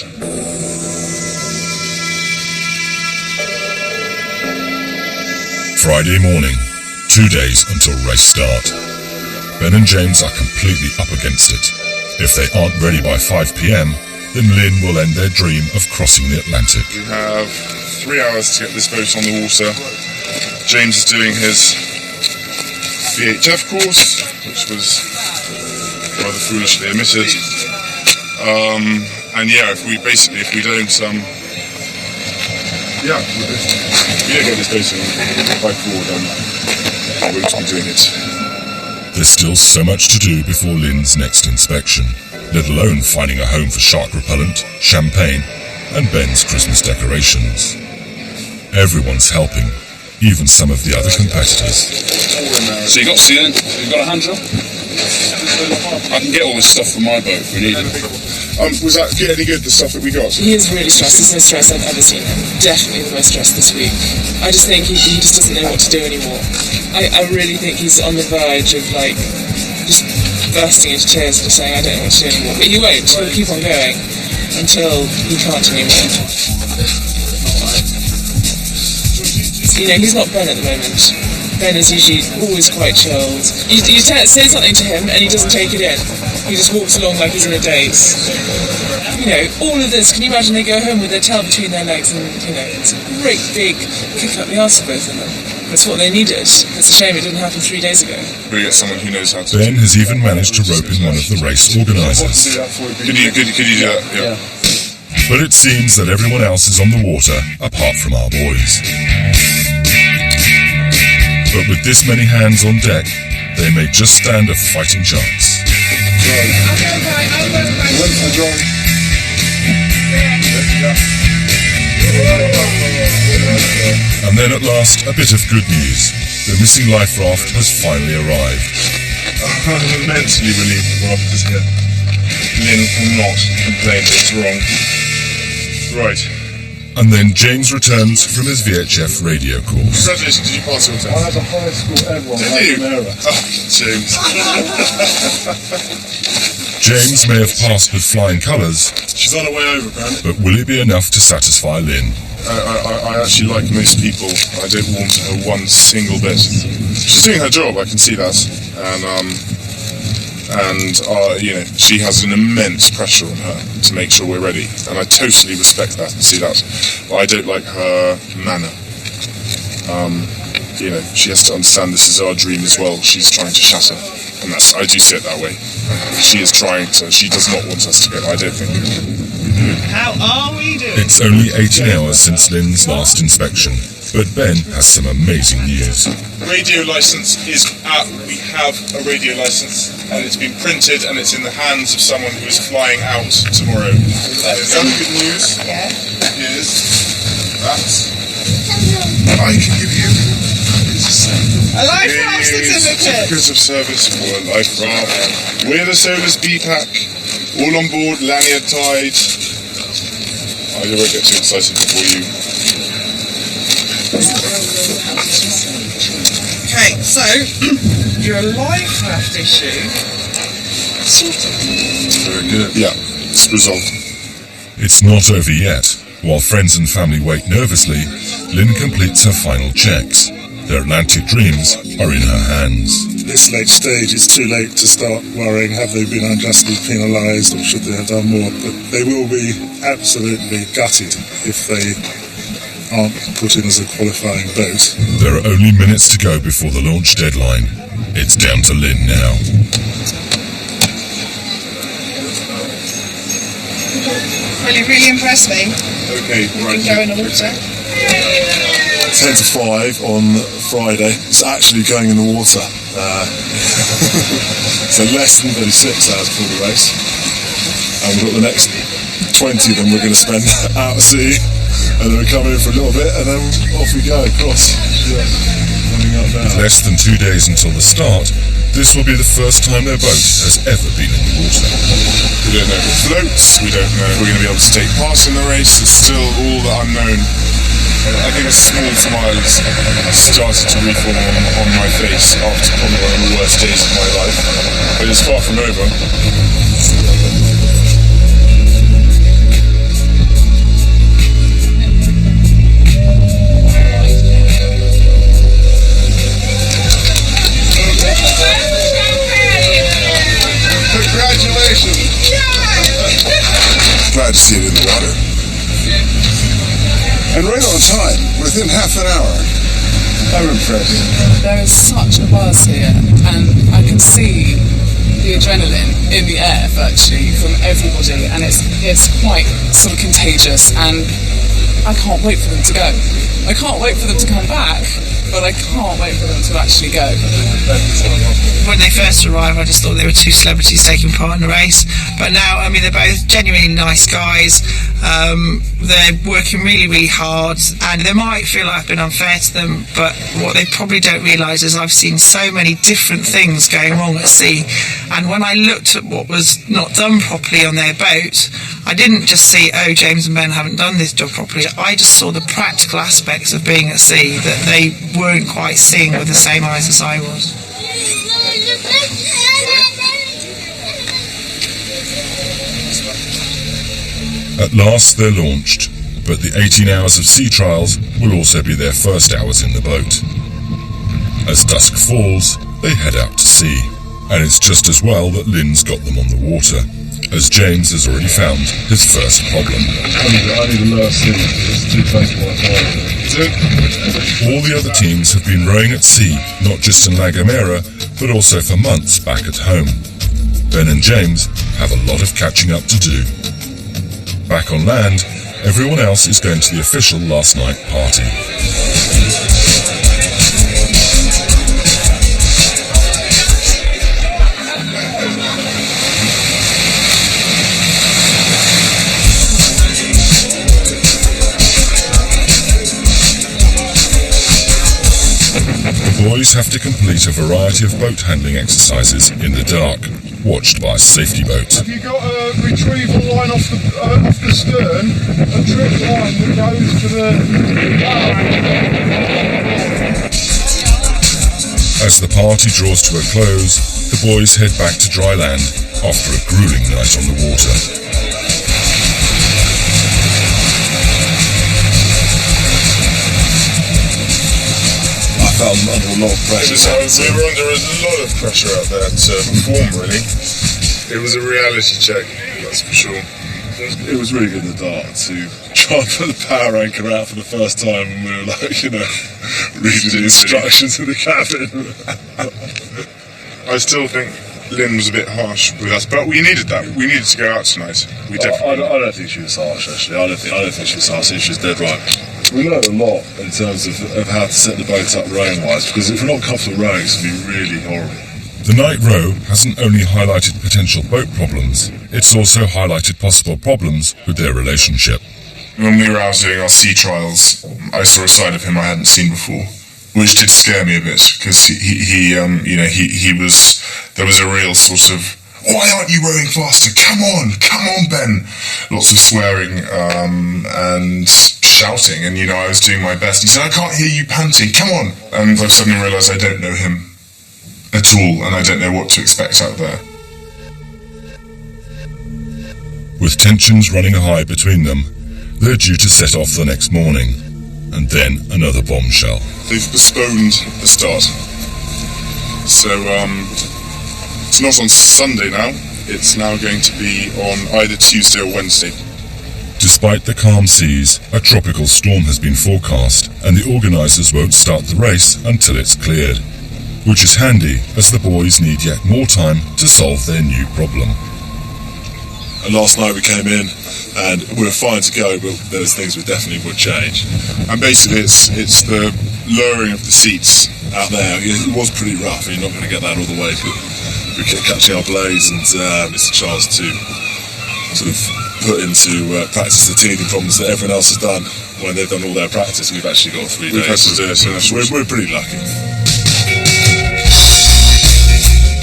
Friday morning, 2 days until race start. Ben and James are completely up against it. If they aren't ready by 5 p.m, then Lynn will end their dream of crossing the Atlantic. We have 3 hours to get this boat on the water. James is doing his VHF course, which was rather foolishly omitted. And yeah, if we don't get this boat by 4, then I won't be doing it. There's still so much to do before Lynn's next inspection, let alone finding a home for shark repellent, champagne, and Ben's Christmas decorations. Everyone's helping, even some of the other competitors. So you've got sealant, you've got a hand drill? I can get all this stuff from my boat if we need it. Was that any good, the stuff that we got? He is really stressed. There's no stress I've ever seen him. Definitely the most stressed this week. I just think he just doesn't know what to do anymore. I really think he's on the verge of just bursting into tears and just saying, I don't know what to do anymore. But he won't. He'll keep on going until he can't anymore. He's not Ben at the moment. Ben is usually always quite chilled. You say something to him and he doesn't take it in. He just walks along like he's in a daze. All of this, can you imagine they go home with their tail between their legs and, it's a great big kick up the arse for both of them. That's what they needed. It's a shame it didn't happen 3 days ago. We get someone who knows how to. Ben has even managed to rope in one of the race organisers. Could you do that? Yeah. But it seems that everyone else is on the water, apart from our boys. But with this many hands on deck, they may just stand a fighting chance. And then at last, a bit of good news. The missing life raft has finally arrived. I'm immensely relieved the raft is here. Lynn cannot complain that it's wrong. Right. And then James returns from his VHF radio course. Congratulations, did you pass your test? I had a high school F1. Did you? Oh, James. James may have passed with flying colours. She's on her way over, Brand. But will it be enough to satisfy Lynn? I actually, like most people, I don't warm to her one single bit. She's doing her job, I can see that. And she has an immense pressure on her to make sure we're ready. And I totally respect that and see that. But I don't like her manner. She has to understand this is our dream as well. She's trying to shatter. And I do see it that way. She is trying to. She does not want us to go, I don't think. How are we doing? It's only 18 hours since Lynn's last inspection, but Ben has some amazing news. Radio license is out. We have a radio license, and it's been printed, and it's in the hands of someone who is flying out tomorrow. The other good news is that I can give you a life raft certificate. Certificate of service for a life raft with a Solus B-pack, all on board, lanyard tied. I won't get too excited before you. Okay, so your life raft issue sorted. Very good. Yeah, it's resolved. It's not over yet. While friends and family wait nervously, Lynn completes her final checks. Their Atlantic dreams are in her hands. This late stage, it's too late to start worrying, have they been unjustly penalised or should they have done more? But they will be absolutely gutted if they aren't put in as a qualifying boat. There are only minutes to go before the launch deadline. It's down to Lynn now. Really impressed me. Okay, right. You can go in the water. 10 to 5 on Friday. It's actually going in the water. So less than 36 hours before the race. and we've got the next 20 of them we're going to spend out at sea, and then we come in for a little bit, and then off we go across. Running up now. With less than 2 days until the start, this will be the first time their boat has ever been in the water. We don't know if it floats, we don't know if we're going to be able to take part in the race. It's still all the unknown. I think a small smile has started to reform on my face after probably one of the worst days of my life. But it's far from over. Congratulations! Glad to see it in the water. And right on time, within half an hour. I'm impressed. There is such a buzz here, and I can see the adrenaline in the air virtually from everybody, and it's quite sort of contagious, and I can't wait for them to go. I can't wait for them to come back, but I can't wait for them to actually go. When they first arrived, I just thought they were two celebrities taking part in the race, but now, I mean, they're both genuinely nice guys. They're working really, really hard, and they might feel like I've been unfair to them, but what they probably don't realise is I've seen so many different things going wrong at sea, and when I looked at what was not done properly on their boat, I didn't just see, oh, James and Ben haven't done this job properly. I just saw the practical aspects of being at sea that they weren't quite seeing with the same eyes as I was. At last they're launched, but the 18 hours of sea trials will also be their first hours in the boat. As dusk falls, they head out to sea, and it's just as well that Lynn's got them on the water, as James has already found his first problem. I need a lower seat, it's too close to my car. All the other teams have been rowing at sea, not just in La Gomera, but also for months back at home. Ben and James have a lot of catching up to do. Back on land, everyone else is going to the official last night party. The boys have to complete a variety of boat handling exercises in the dark, watched by a safety boat. Have you got a retrieval line off the stern? A trip line that goes to the... As the party draws to a close, the boys head back to dry land after a grueling night on the water. I felt under a lot of pressure. We were under a lot of pressure out there to perform, really. It was a reality check, that's for sure. It was really good in the dark to try and put the power anchor out for the first time, and we were like, reading the instructions in the cabin. I still think Lynn was a bit harsh with us, but we needed that. We needed to go out tonight. We definitely. I don't think she was harsh, actually. I don't think she was harsh. I think she was dead right. We learned a lot in terms of how to set the boat up rowing-wise, because if we're not comfortable rowing, it's going to be really horrible. The night row hasn't only highlighted potential boat problems, it's also highlighted possible problems with their relationship. When we were out doing our sea trials, I saw a side of him I hadn't seen before, which did scare me a bit, because he was. There was a real sort of, why aren't you rowing faster? Come on, Ben. Lots of swearing and shouting, and I was doing my best. He said, I can't hear you panting. Come on. And I've suddenly realised I don't know him at all, and I don't know what to expect out there. With tensions running high between them, they're due to set off the next morning, and then another bombshell. They've postponed the start. So it's not on Sunday now, it's now going to be on either Tuesday or Wednesday. Despite the calm seas, a tropical storm has been forecast, and the organisers won't start the race until it's cleared. Which is handy, as the boys need yet more time to solve their new problem. And last night we came in, and we were fine to go, but there was things we definitely would change. And basically it's the lowering of the seats out there. It was pretty rough, and you're not going to get that all the way, but we kept catching our blades, and Mr. Charles too. sort of put into practice the teething problems that everyone else has done when they've done all their practice. We've actually got 3 days. We've had to do it, so we're pretty lucky.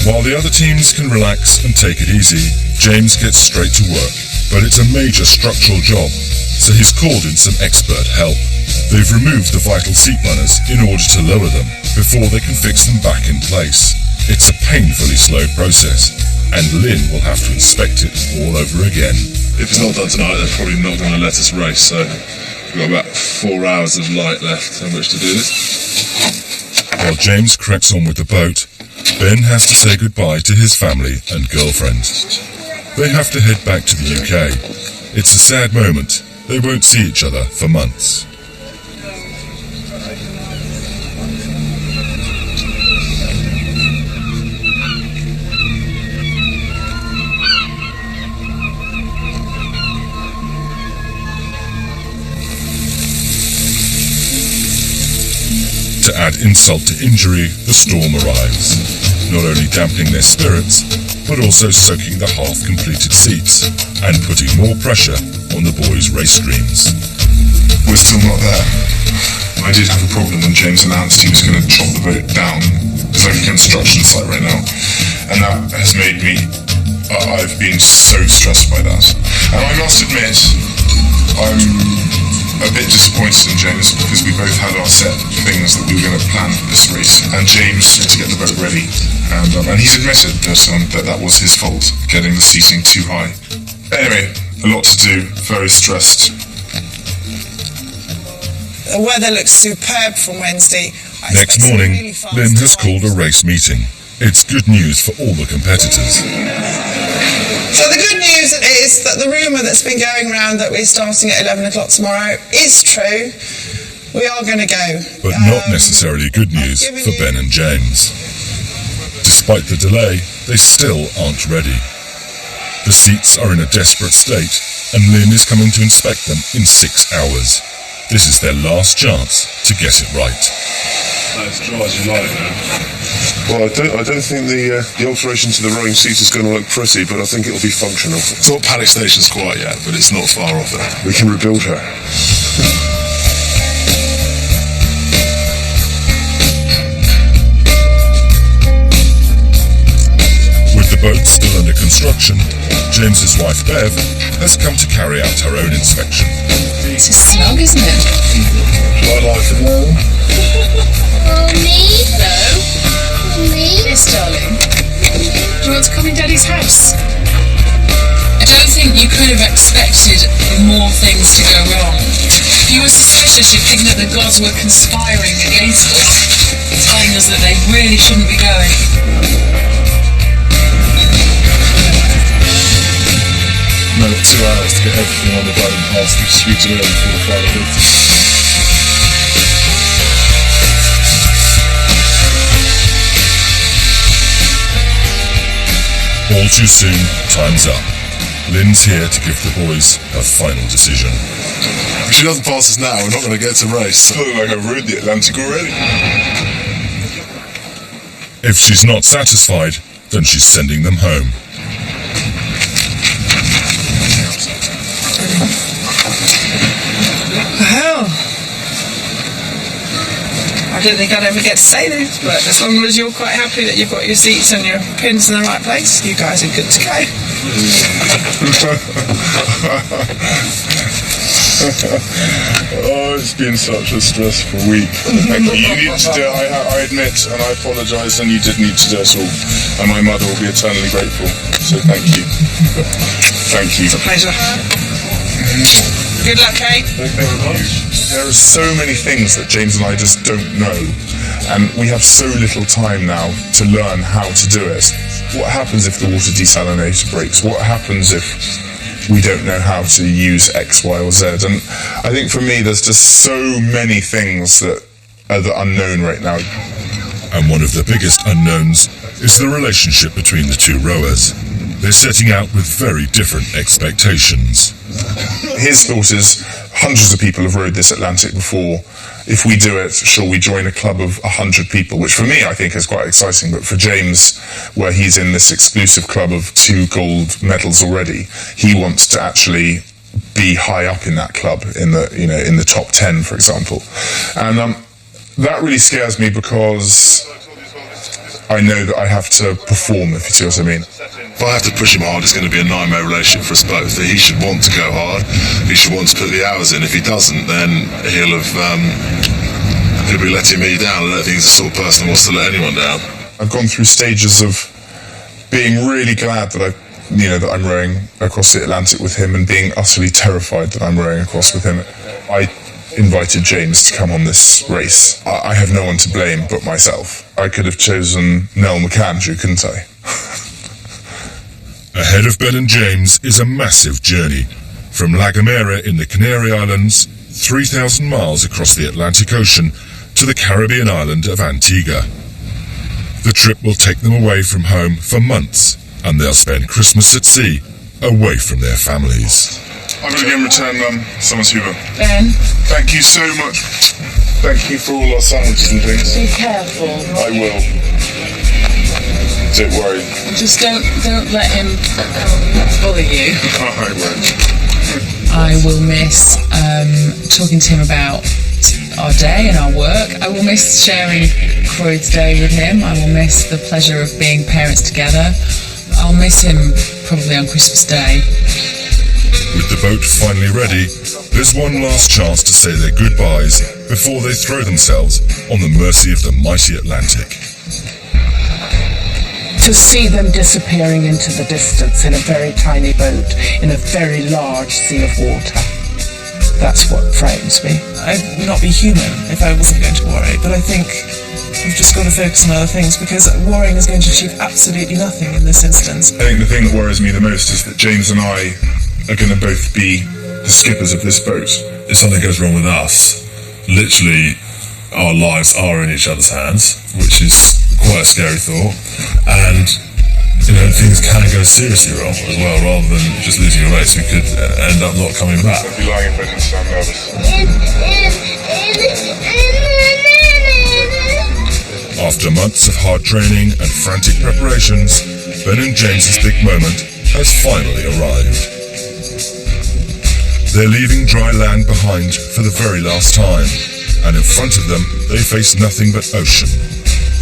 While the other teams can relax and take it easy, James gets straight to work. But it's a major structural job, so he's called in some expert help. They've removed the vital seat runners in order to lower them before they can fix them back in place. It's a painfully slow process, and Lynn will have to inspect it all over again. If it's not done tonight, they're probably not going to let us race, so we've got about 4 hours of light left in which to do this. While James cracks on with the boat, Ben has to say goodbye to his family and girlfriend. They have to head back to the UK. It's a sad moment. They won't see each other for months. To add insult to injury, the storm arrives, not only dampening their spirits, but also soaking the half-completed seats and putting more pressure on the boys' race dreams. We're still not there. I did have a problem when James announced he was going to chop the boat down. It's like a construction site right now. And that has made me... I've been so stressed by that. And I must admit, I'm a bit disappointed in James because we both had our set things that we were going to plan for this race. And James had to get the boat ready. And he's admitted that was his fault, getting the seating too high. Anyway, a lot to do, very stressed. The weather looks superb from Wednesday. Next morning, Lynn has called a race meeting. It's good news for all the competitors. So the good news is that the rumour that's been going around that we're starting at 11 o'clock tomorrow is true. We are going to go. But not necessarily good news for Ben and James. Despite the delay, they still aren't ready. The seats are in a desperate state, and Lynn is coming to inspect them in 6 hours. This is their last chance to get it right. As dry as you like, man. Well, I don't think the alteration to the rowing seat is going to look pretty, but I think it'll be functional. It's not panic stations quite yet, but it's not far off it. We can rebuild her. With the boat still under construction, James's wife Bev has come to carry out her own inspection. This is snug, isn't it? I like it more. Mommy? Hello? Mommy? Yes, darling. Do you want to come in Daddy's house? I don't think you could have expected more things to go wrong. You were suspicious, you're thinking that the gods were conspiring against us, telling us that they really shouldn't be going. Now got 2 hours to get everything on the boat and past the street early before the flight leaves. All too soon, time's up. Lynn's here to give the boys a final decision. If she doesn't pass us now, we're not going to get to race. I feel like I've ruined the Atlantic already. If she's not satisfied, then she's sending them home. Well, I didn't think I'd ever get to say this, but as long as you're quite happy that you've got your seats and your pins in the right place, you guys are good to go. Oh, it's been such a stressful week. Thank you. You needed to do it, I admit, and I apologise, and you did need to do it all. And my mother will be eternally grateful. So thank you. Thank you. It's a pleasure. Good luck, eh? Thank you very much. There are so many things that James and I just don't know, and we have so little time now to learn how to do it. What happens if the water desalinator breaks? What happens if we don't know how to use X, Y, or Z? And I think for me, there's just so many things that are the unknown right now. And one of the biggest unknowns is the relationship between the two rowers. They're setting out with very different expectations. His thought is, hundreds of people have rowed this Atlantic before. If we do it, shall we join a club of 100 people? Which for me, I think is quite exciting. But for James, where he's in this exclusive club of 2 gold medals already, he wants to actually be high up in that club, in the top 10, for example. And that really scares me, because I know that I have to perform, if you see what I mean. If I have to push him hard, it's going to be a nightmare relationship for us both. He should want to go hard. He should want to put the hours in. If he doesn't, then he'll be letting me down. I don't think he's the sort of person who wants to let anyone down. I've gone through stages of being really glad that that I'm rowing across the Atlantic with him, and being utterly terrified that I'm rowing across with him. I invited James to come on this race. I have no one to blame but myself. I could have chosen Nell McAndrew, couldn't I? Ahead of Ben and James is a massive journey, from La Gomera in the Canary Islands, 3,000 miles across the Atlantic Ocean, to the Caribbean island of Antigua. The trip will take them away from home for months, and they'll spend Christmas at sea, away from their families. I'm going to again return Thomas Hoover. Ben, Thank you so much. Thank you for all our sandwiches and things. be careful. I will. Don't worry. Just don't let him bother you. I won't. I will miss talking to him about our day and our work. I will miss sharing Croyd's Day with him. I will miss the pleasure of being parents together. I'll miss him probably on Christmas Day. With the boat finally ready, there's one last chance to say their goodbyes before they throw themselves on the mercy of the mighty Atlantic. To see them disappearing into the distance in a very tiny boat in a very large sea of water, that's what frightens me. I'd not be human if I wasn't going to worry, but I think we've just got to focus on other things, because worrying is going to achieve absolutely nothing in this instance. I think the thing that worries me the most is that James and I are going to both be the skippers of this boat. If something goes wrong with us, literally our lives are in each other's hands, which is quite a scary thought. And things can go seriously wrong as well. Rather than just losing a race, we could end up not coming back. I'd be lying if I didn't sound nervous. After months of hard training and frantic preparations, Ben and James's big moment has finally arrived. They're leaving dry land behind for the very last time, and in front of them they face nothing but ocean,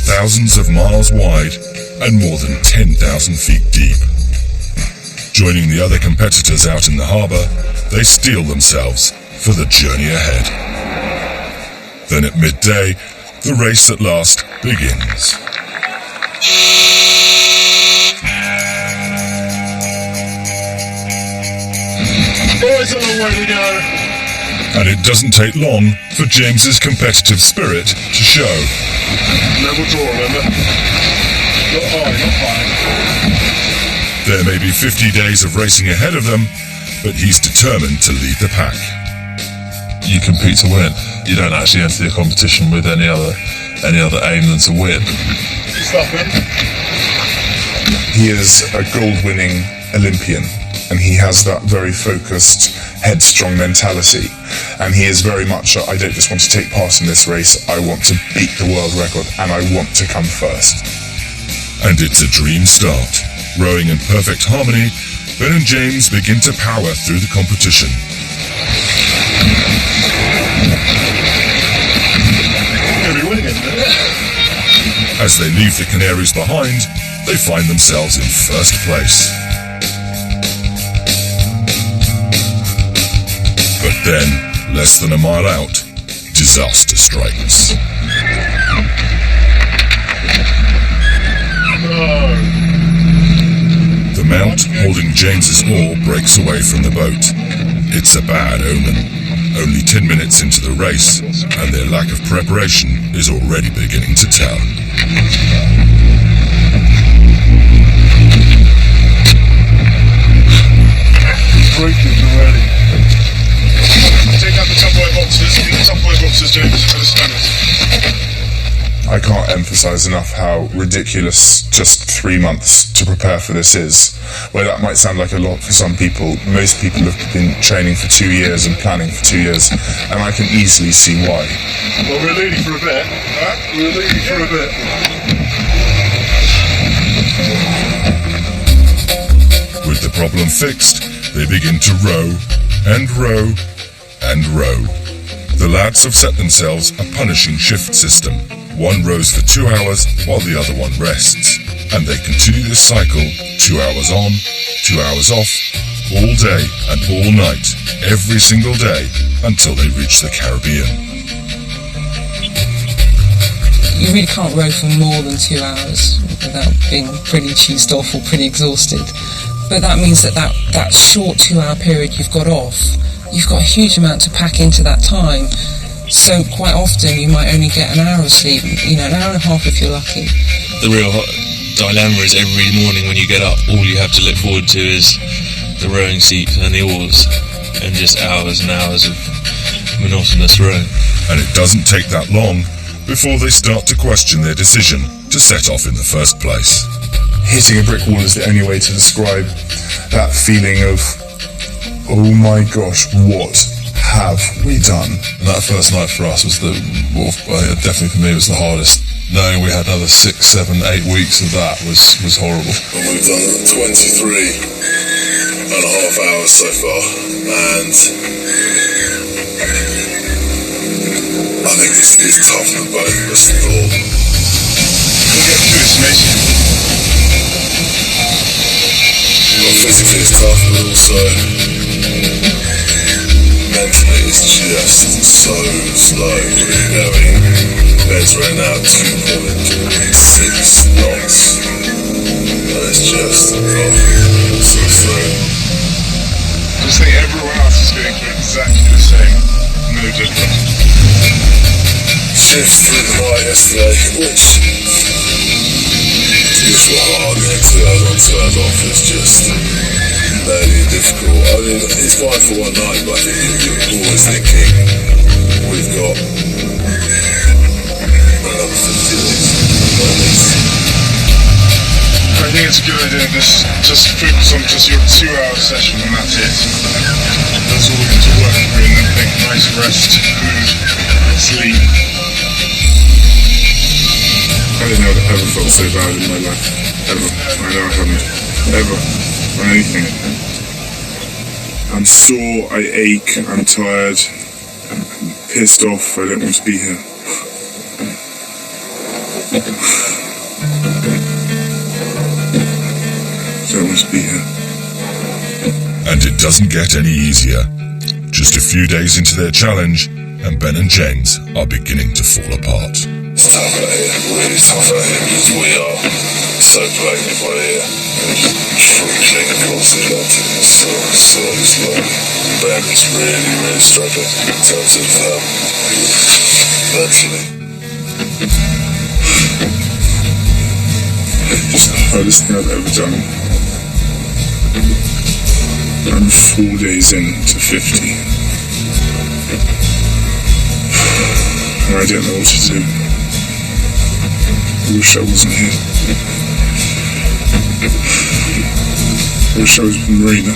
thousands of miles wide and more than 10,000 feet deep. Joining the other competitors out in the harbour, they steel themselves for the journey ahead. Then at midday, the race at last begins. Boys, a long way to go. And it doesn't take long for James's competitive spirit to show. Level draw, remember? Not high. There may be 50 days of racing ahead of them, but he's determined to lead the pack. You compete to win. You don't actually enter the competition with any other aim than to win. Stop him. He is a gold-winning Olympian, and he has that very focused, headstrong mentality. And he is very much, I don't just want to take part in this race, I want to beat the world record, and I want to come first. And it's a dream start. Rowing in perfect harmony, Ben and James begin to power through the competition. As they leave the Canaries behind, they find themselves in first place. But then, less than a mile out, disaster strikes. The mount holding James's oar breaks away from the boat. It's a bad omen. Only 10 minutes into the race, and their lack of preparation is already beginning to tell. Breaking already. Take out the top white boxes. The top white boxes, James, for the standards. I I can't emphasize enough how ridiculous just 3 months to prepare for this is. Where that might sound like a lot for some people, most people have been training for 2 years and planning for 2 years, and I can easily see why. Well, we're leading for a bit, right? We're leading for a bit. With the problem fixed, they begin to row, and row, and row. The lads have set themselves a punishing shift system. One rows for 2 hours while the other one rests. And they continue this cycle 2 hours on, 2 hours off, all day and all night, every single day, until they reach the Caribbean. You really can't row for more than 2 hours without being pretty cheesed off or pretty exhausted. But that means that short 2 hour period you've got off, you've got a huge amount to pack into that time. So quite often you might only get an hour of sleep, an hour and a half if you're lucky. The real dilemma is every morning when you get up, all you have to look forward to is the rowing seat and the oars, and just hours and hours of monotonous rowing. And it doesn't take that long before they start to question their decision to set off in the first place. Hitting a brick wall is the only way to describe that feeling of, oh my gosh, what have we done? And that first night for us was definitely for me was the hardest. Knowing we had another 6, 7, 8 weeks of that was horrible. And we've done 23 and a half hours so far, and I think it's tough on the boat, that's the thought. We'll get through this, mate. Well, physically it's tough, but also mentally it's just so slow. We're going, Ben's right now 2.6 knots. And it's just so slow. I just think everyone else is going through exactly the same. No different. Shifts through the night yesterday, which is hard, 2 hours on, 2 hours off is just very difficult. I mean, it's fine for one night, but you're always thinking, we've got another 50 days. I think it's a good idea just focus on just your 2 hour session and that's it. That's all we get to work through, and then think nice rest, food, sleep. I don't know I've ever felt so bad in my life. Ever. I know I haven't. Ever. On anything. I'm sore, I ache, I'm tired, I'm pissed off, I don't want to be here. Don't want to be here. And it doesn't get any easier. Just a few days into their challenge, and Ben and James are beginning to fall apart. It's tough out here, really tough out here, because we are so plagued by here. Trickling across the Atlantic, so slow. Ben is really struggling in terms of mentally. It's the hardest thing I've ever done. I'm 4 days into 50. And I don't know what to do. I wish I wasn't here. I wish I was with Marina.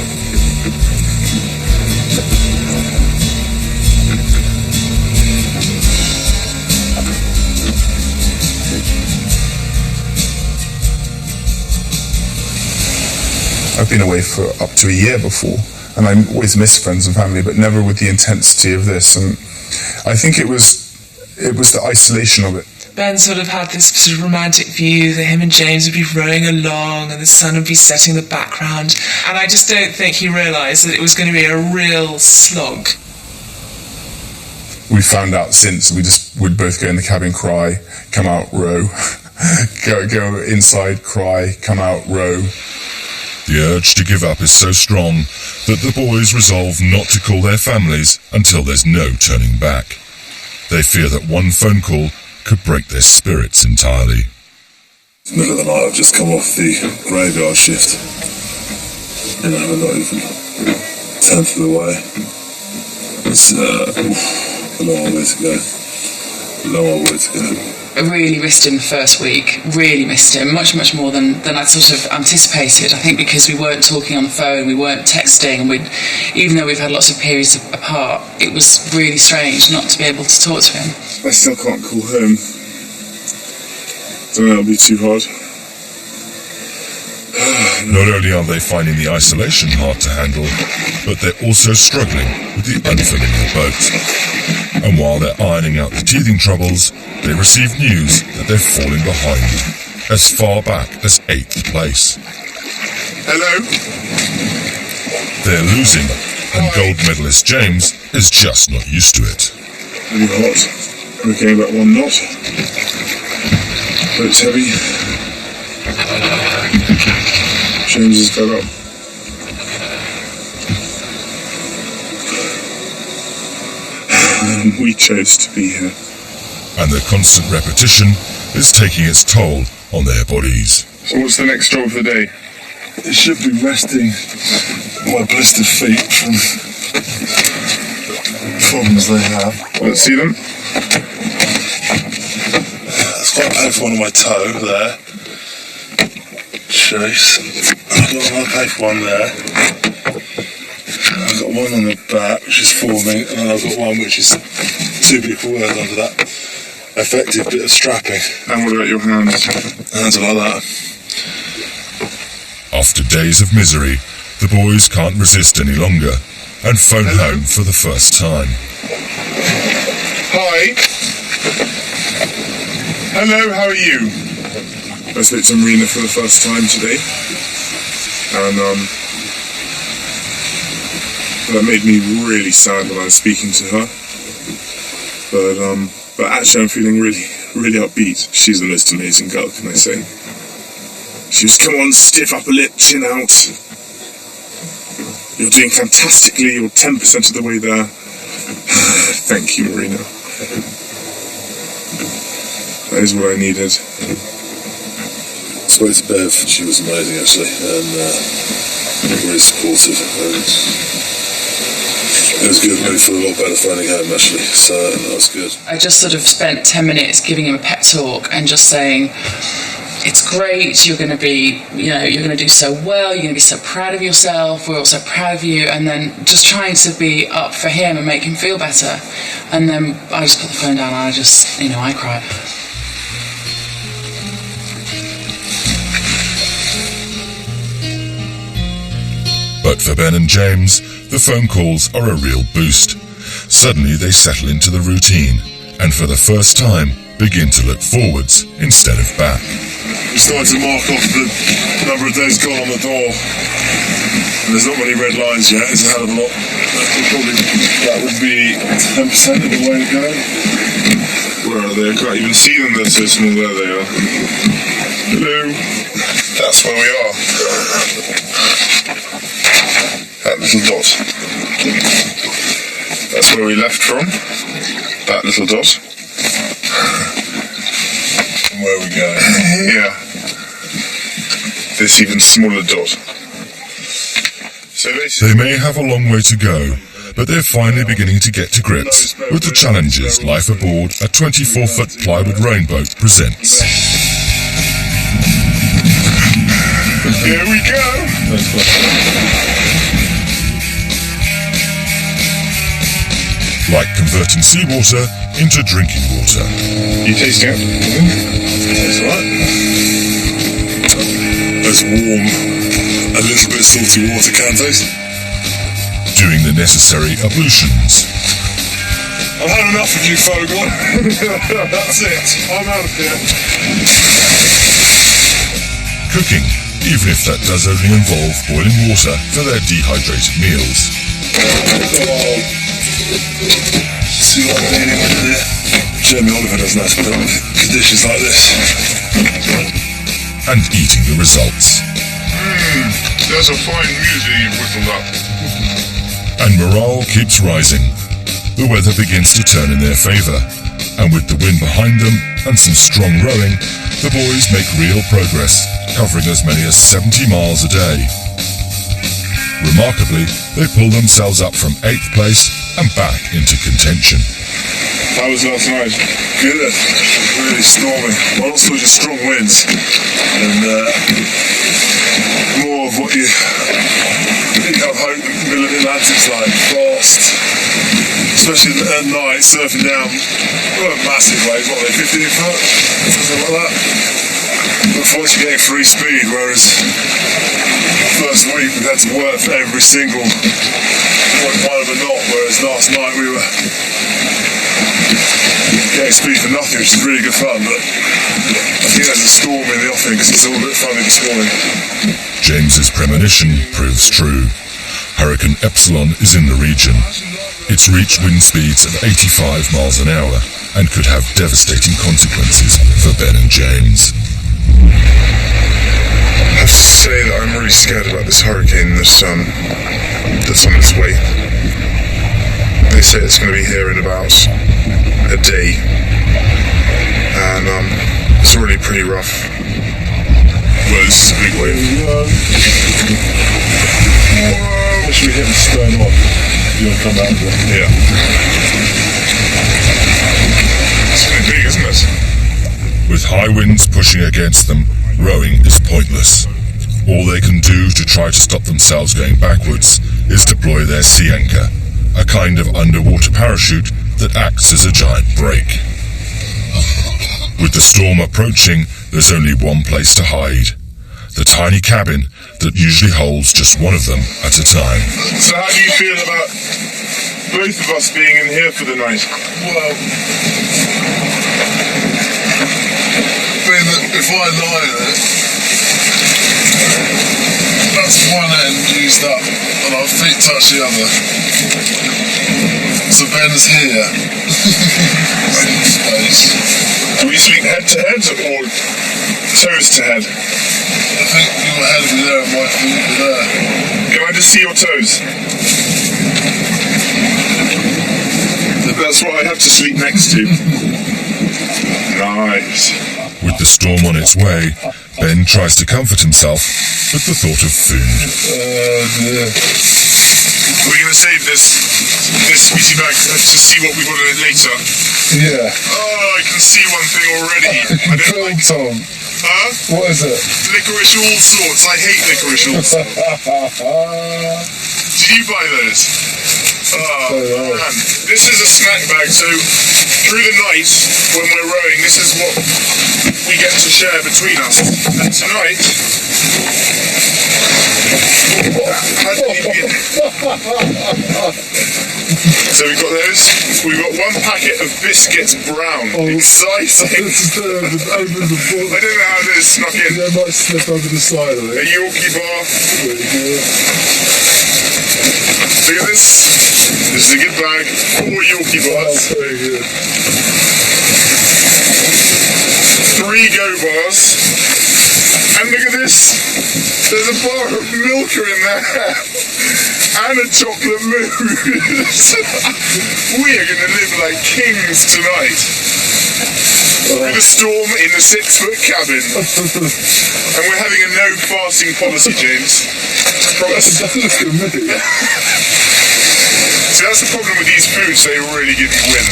I've been away for up to a year before, and I always miss friends and family, but never with the intensity of this. And I think it was the isolation of it. Ben sort of had this sort of romantic view that him and James would be rowing along and the sun would be setting in the background, and I just don't think he realised that it was going to be a real slog. We found out since we'd both go in the cabin, cry, come out, row, go inside, cry, come out, row. The urge to give up is so strong that the boys resolve not to call their families until there's no turning back. They fear that one phone call could break their spirits entirely. Middle of the night, I've just come off the graveyard shift. We're not even 1/10 of the way. It's a long way to go. long way to go. I really missed him the first week, really missed him, much more than I'd sort of anticipated. I think because we weren't talking on the phone, we weren't texting, even though we've had lots of periods apart, it was really strange not to be able to talk to him. I still can't call home. Don't know, it'll be too hard. Not only are they finding the isolation hard to handle, but they're also struggling with the unfamiliar boat. And while they're ironing out the teething troubles, they receive news that they're falling behind, as far back as 8th place. Hello? They're losing, and gold medalist James is just not used to it. Really hot. We're getting about 1 knot. Boat's heavy. James has got up. And we chose to be here. And the constant repetition is taking its toll on their bodies. So what's the next job of the day? It should be resting my blistered feet from problems they have. Let's see them. It's quite painful on my toe there. Chase. I've got another painful one there. I've got one on the back which is forming, and then I've got one which is too big for words under that effective bit of strapping. And what about your hands? Hands are like that. After days of misery, the boys can't resist any longer and phone home for the first time. Hi. Hello, how are you? I spoke to Marina for the first time today, and that made me really sad when I was speaking to her. But actually, I'm feeling really upbeat. She's the most amazing girl, can I say? She was, come on, stiff upper lip, chin out. You're doing fantastically. You're 10% of the way there. Thank you, Marina. That is what I needed. I spoke to Bev, she was amazing actually, and very supportive, and it was good. Made me feel a lot better phoning home actually, so that was good. I just sort of spent 10 minutes giving him a pep talk and just saying, it's great, you're going to be, you're going to do so well, you're going to be so proud of yourself, we're all so proud of you, and then just trying to be up for him and make him feel better. And then I just put the phone down and I just, I cried. But for Ben and James, the phone calls are a real boost. Suddenly they settle into the routine, and for the first time, begin to look forwards instead of back. We started to mark off the number of days gone on the door. And there's not many red lines yet, it's a hell of a lot. That would be 10% of the way to go. Where are they? I can't even see them, they're so small. There they are. Hello. That's where we are. That little dot. That's where we left from. That little dot. And where we go. Yeah. This even smaller dot. So they may have a long way to go, but they're finally beginning to get to grips with the challenges life aboard a 24-foot plywood rowboat presents. Here we go! Like converting seawater into drinking water. You tasting it? That's right. That's warm, a little bit salty water can taste. Doing the necessary ablutions. I've had enough of you, Fogel. That's it. I'm out of here. Cooking, even if that does only involve boiling water for their dehydrated meals. See what I'm eating over there? Jamie Oliver doesn't have to put up with conditions like this. And eating the results. There's a fine muesli you've whittled up. And morale keeps rising. The weather begins to turn in their favour, and with the wind behind them and some strong rowing, the boys make real progress, covering as many as 70 miles a day. Remarkably, they pull themselves up from 8th place and back into contention. How was last night? Good. Really stormy. But also just strong winds. And more of what you have hope the middle of the Atlantic's like. Fast. Especially at night, surfing down massive waves, what are they, 15 foot? Something like that. But fortunately getting free speed, whereas first week we had to work for every single 0.1 of a knot, whereas last night we were getting speed for nothing, which is really good fun, but I think there's a storm in the offing because it's all a bit funny this morning. James's premonition proves true. Hurricane Epsilon is in the region. It's reached wind speeds of 85 miles an hour and could have devastating consequences for Ben and James. I have to say that I'm really scared about this hurricane that's on its way. They say it's going to be here in about a day, and it's already pretty rough. Well, this is a big wave. Should we hit the stern off? You'll come out of it. Yeah. It's really big, isn't it? With high winds pushing against them, rowing is pointless. All they can do to try to stop themselves going backwards is deploy their sea anchor, a kind of underwater parachute that acts as a giant brake. With the storm approaching, there's only one place to hide. The tiny cabin that usually holds just one of them at a time. So how do you feel about both of us being in here for the night? Well, I mean, if I lie in it, that's one end used up and our feet touch the other. So Ben's here. Do we sleep head to head or toes to head? I think your head will be there and my feet will be there. Can I just see your toes? That's what I have to sleep next to. Nice. With the storm on its way, Ben tries to comfort himself with the thought of food. We're going to save this squeezy bag to see what we've got in it later. Yeah. Oh, I can see one thing already. I don't like Tom. Huh? What is it? Licorice all sorts. I hate licorice all sorts. Did you buy those? Oh, man. This is a snack bag, so through the night, when we're rowing, this is what we get to share between us. And tonight... So we've got those. We've got one packet of biscuits brown. Exciting. I don't know how this snuck in. They might slip over the side of A it. Yorkie bar. Really good. Look at this. This is a good bag. 4 Yorkie bars. Very good. 3 Go bars. And look at this. There's a bar of Milka in there. And a chocolate mousse. We are going to live like kings tonight. With a storm in the 6-foot cabin. And we're having a no fasting policy, James. Promise. Look at me. So that's the problem with these foods, they really give you wind.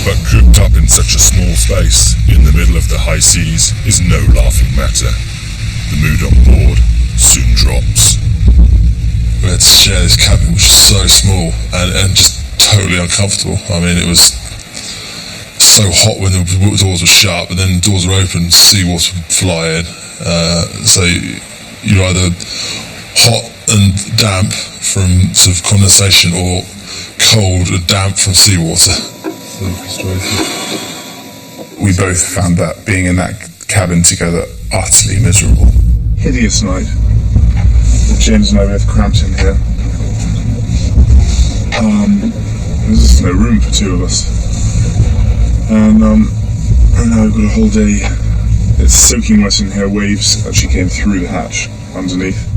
But cooped up in such a small space, in the middle of the high seas, is no laughing matter. The mood on board soon drops. We had to share this cabin, which is so small and just totally uncomfortable. I mean, it was so hot when the doors were shut, but then the doors were open, seawater would fly in. So you're either hot and damp from sort of condensation or cold and damp from seawater. So frustrating. We both found that being in that cabin together utterly miserable. Hideous night. James and I both cramped in here. There's just no room for 2 of us. And now we've got a whole day. It's soaking wet in here. Waves actually came through the hatch underneath.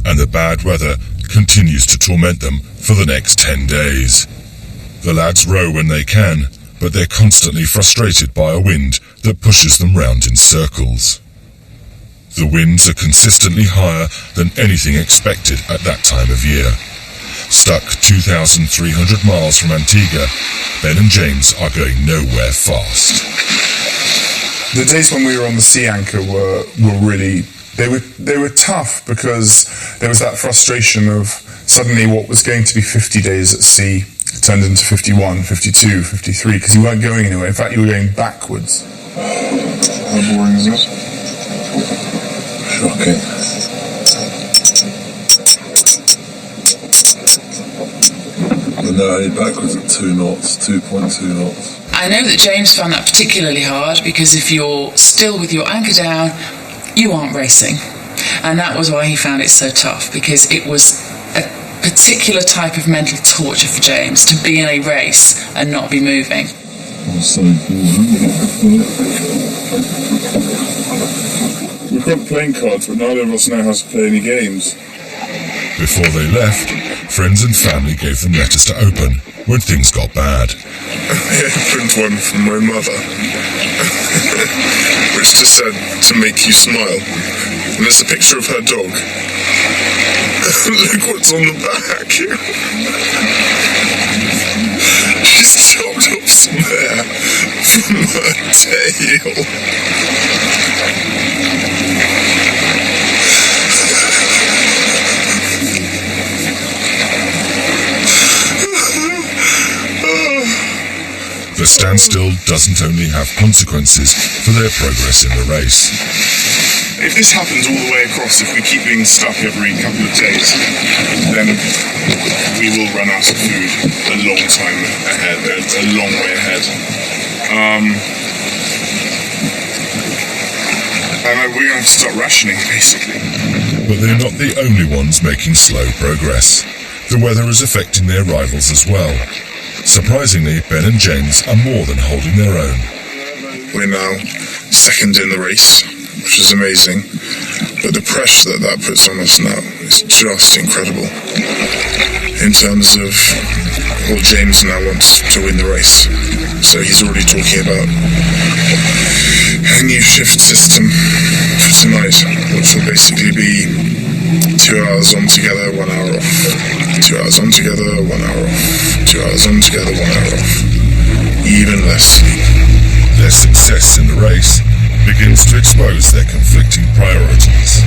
And the bad weather continues to torment them for the next 10 days. The lads row when they can, but they're constantly frustrated by a wind that pushes them round in circles. The winds are consistently higher than anything expected at that time of year. Stuck 2,300 miles from Antigua, Ben and James are going nowhere fast. The days when we were on the sea anchor were really, they were tough because there was that frustration of suddenly what was going to be 50 days at sea turned into 51, 52, 53, because you weren't going anywhere. In fact, you were going backwards. How boring is this? Shocking. And now head backwards at 2 knots, 2.2 knots. I know that James found that particularly hard because if you're still with your anchor down, you aren't racing. And that was why he found it so tough, because it was a particular type of mental torture for James to be in a race and not be moving. So boring. We've got playing cards, but neither of us know how to play any games. Before they left, friends and family gave them letters to open when things got bad. I opened one from my mother, which just said, "To make you smile." And there's a picture of her dog. Look what's on the back. She's chopped off some hair from her tail. The standstill doesn't only have consequences for their progress in the race. If this happens all the way across, if we keep being stuck every couple of days, then we will run out of food a long time ahead, a long way ahead. And we're going to have to start rationing, basically. But they're not the only ones making slow progress. The weather is affecting their rivals as well. Surprisingly, Ben and James are more than holding their own. We're now second in the race, which is amazing. But the pressure that puts on us now is just incredible. In terms of, well, James now wants to win the race. So he's already talking about a new shift system for tonight, which will basically be 2 hours on together, 1 hour off. 2 hours on together, 1 hour off. 2 hours on together, 1 hour off. Even less sleep. Their success in the race begins to expose their conflicting priorities.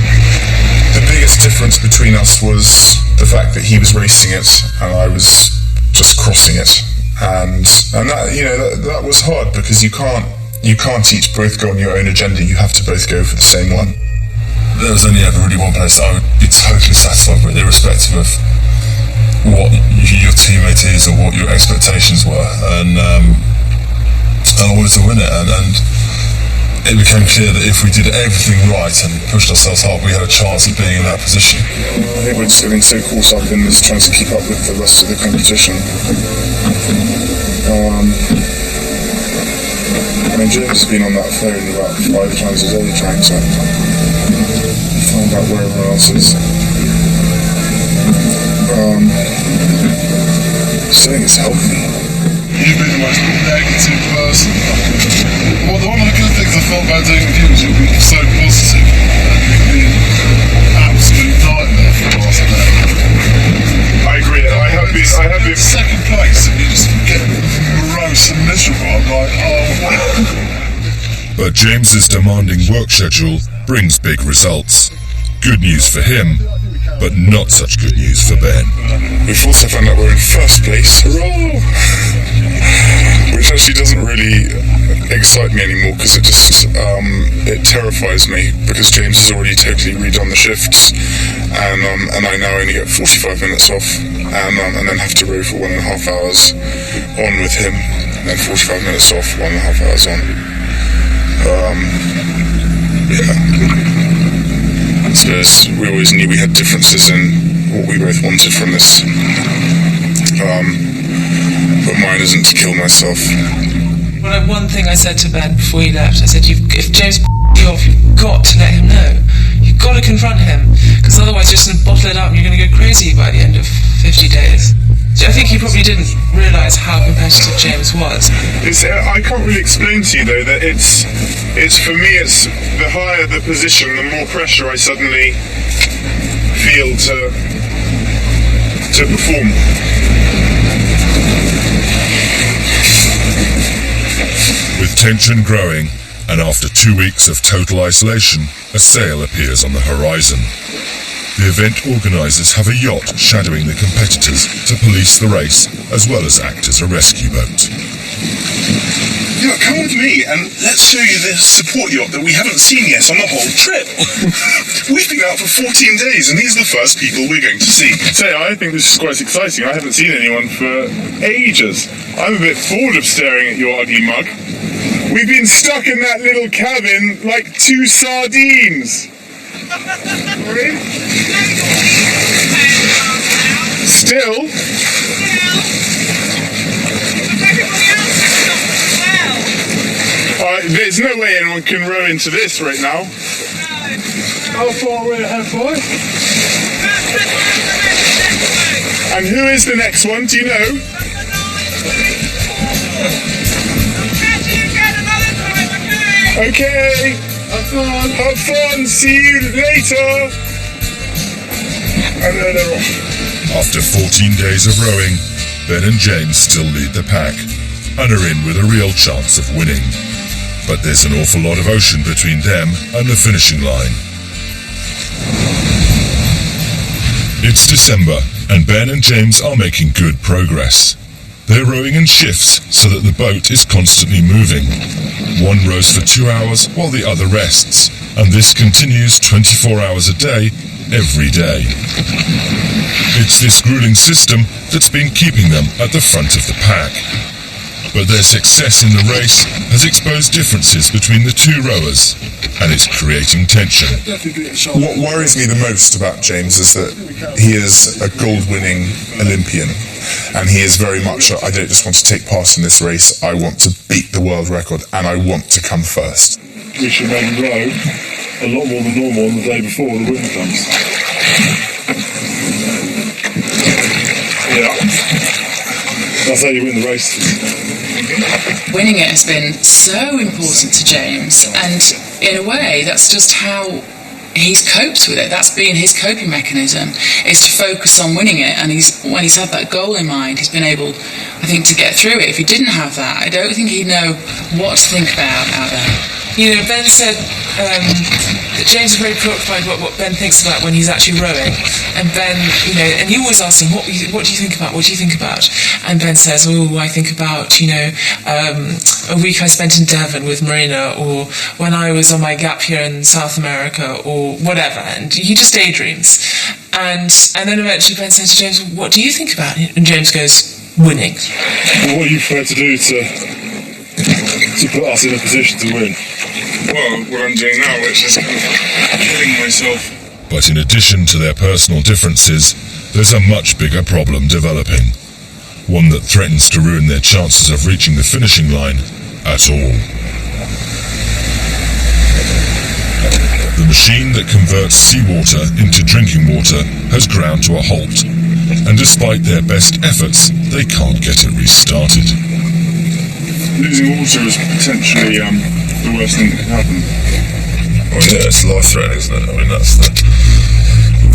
The biggest difference between us was the fact that he was racing it and I was just crossing it. And that, that was hard because you can't each both go on your own agenda. You have to both go for the same one. There was only ever really one place that I would be totally satisfied with, irrespective of what your teammate is or what your expectations were, and always to win it. And it became clear that if we did everything right and pushed ourselves hard, we had a chance of being in that position. I think we're just getting so caught up in just trying to keep up with the rest of the competition. James has been on that phone about 5 times a day trying to find out where everyone else is. So I think it's healthy. You've been the most negative person. Well, one of the good things I felt about doing with you was you've been so positive and you've been an absolute nightmare for the last day. I agree. I have been second place and you just get morose and miserable. I'm like, oh wow. But James's demanding work schedule brings big results. Good news for him, but not such good news for Ben. We've also found out we're in first place. Hurrah! Which actually doesn't really excite me anymore because it terrifies me because James has already totally redone the shifts and I now only get 45 minutes off and then have to row for 1.5 hours on with him and then 45 minutes off, 1.5 hours on. I suppose we always knew we had differences in what we both wanted from this. But mine isn't to kill myself. One thing I said to Ben before he left, I said, if James you off, you've got to let him know. You've got to confront him, because otherwise you're just going to bottle it up and you're going to go crazy by the end of 50 days. I think he probably didn't realise how competitive James was. I can't really explain to you though that it's for me it's the higher the position, the more pressure I suddenly feel to to perform. With tension growing, and after 2 weeks of total isolation, a sail appears on the horizon. The event organisers have a yacht shadowing the competitors to police the race, as well as act as a rescue boat. Yeah, come with me and let's show you this support yacht that we haven't seen yet on the whole trip. We've been out for 14 days and these are the first people we're going to see. Say, I think this is quite exciting. I haven't seen anyone for ages. I'm a bit bored of staring at your ugly mug. We've been stuck in that little cabin like two sardines. Still? There's no way anyone can row into this right now. How far away ahead, boy? And who is the next one? Do you know? Okay. Have fun. Have fun. See you later. And then they're off. After 14 days of rowing, Ben and James still lead the pack and are in with a real chance of winning. But there's an awful lot of ocean between them and the finishing line. It's December, and Ben and James are making good progress. They're rowing in shifts so that the boat is constantly moving. One rows for 2 hours while the other rests, and this continues 24 hours a day, every day. It's this grueling system that's been keeping them at the front of the pack. But their success in the race has exposed differences between the two rowers, and it's creating tension. What worries me the most about James is that he is a gold-winning Olympian, and he is very much, I don't just want to take part in this race, I want to beat the world record, and I want to come first. We should maybe row a lot more than normal on the day before the wind comes. Yeah. That's how you win the race. Winning it has been so important to James, and in a way that's just how he's coped with it. That's been his coping mechanism, is to focus on winning it, and when he's had that goal in mind, he's been able, I think, to get through it. If he didn't have that, I don't think he'd know what to think about out there. You know, Ben said that James is very preoccupied with what Ben thinks about when he's actually rowing. And Ben, you know, and you always ask him, what do you think about? What do you think about? And Ben says, oh, I think about, you know, a week I spent in Devon with Marina, or when I was on my gap year in South America, or whatever. And he just daydreams. And then eventually Ben said to James, what do you think about? And James goes, winning. Well, what are you prepared to do to put us in a position to win? Well, what I'm doing now, which is kind of killing myself. But in addition to their personal differences, there's a much bigger problem developing. One that threatens to ruin their chances of reaching the finishing line at all. The machine that converts seawater into drinking water has ground to a halt, and despite their best efforts, they can't get it restarted. Losing water is potentially the worst thing that can happen. Well, yeah, it's life-threatening, isn't it? I mean, that's the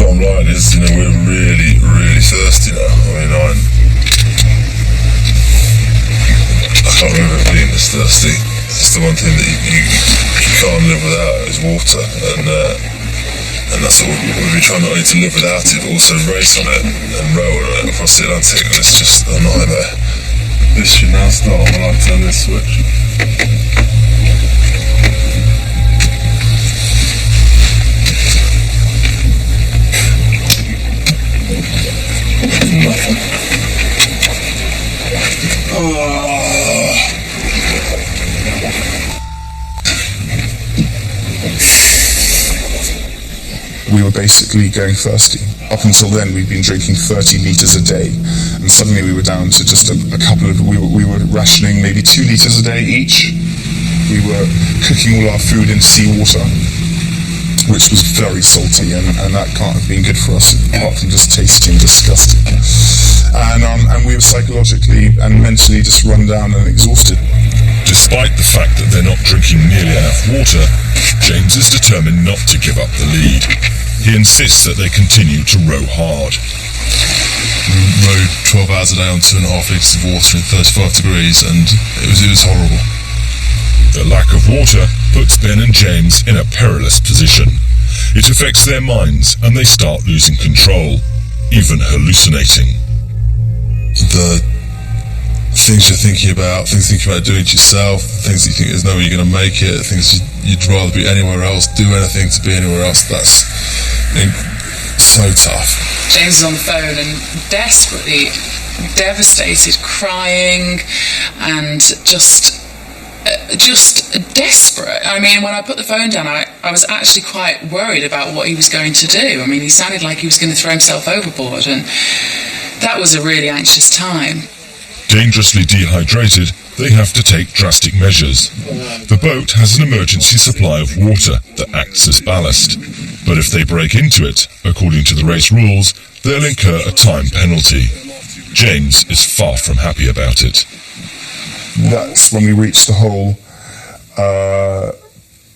bottom line is, you know, we're really, really thirsty now. I mean, I can't remember being this thirsty. It's the one thing that you can't live without is water, and that's what we've been trying not only to live without it, but also race on it and row on it across the Atlantic, and it's just a nightmare. This should now start when I turn this switch. Nothing. We were basically going thirsty. Up until then, we'd been drinking 30 litres a day, and suddenly we were down to just a couple of. We were rationing maybe 2 litres a day each. We were cooking all our food in seawater, which was very salty, and that can't have been good for us, apart from just tasting disgusting. And we were psychologically and mentally just run down and exhausted. Despite the fact that they're not drinking nearly enough water, James is determined not to give up the lead. He insists that they continue to row hard. rode 12 hours a day on 2.5 litres of water in 35 degrees, and it was horrible. The lack of water puts Ben and James in a perilous position. It affects their minds and they start losing control, even hallucinating. The things you're thinking about doing to yourself, things that you think there's no way you're going to make it, things you'd rather be anywhere else, do anything to be anywhere else. That's so tough. James is on the phone and desperately devastated, crying and just desperate. I mean, when I put the phone down, I was actually quite worried about what he was going to do. I mean, he sounded like he was going to throw himself overboard, and that was a really anxious time. Dangerously dehydrated, they have to take drastic measures. The boat has an emergency supply of water that acts as ballast, but if they break into it, according to the race rules, they'll incur a time penalty. James is far from happy about it. That's when we reached the whole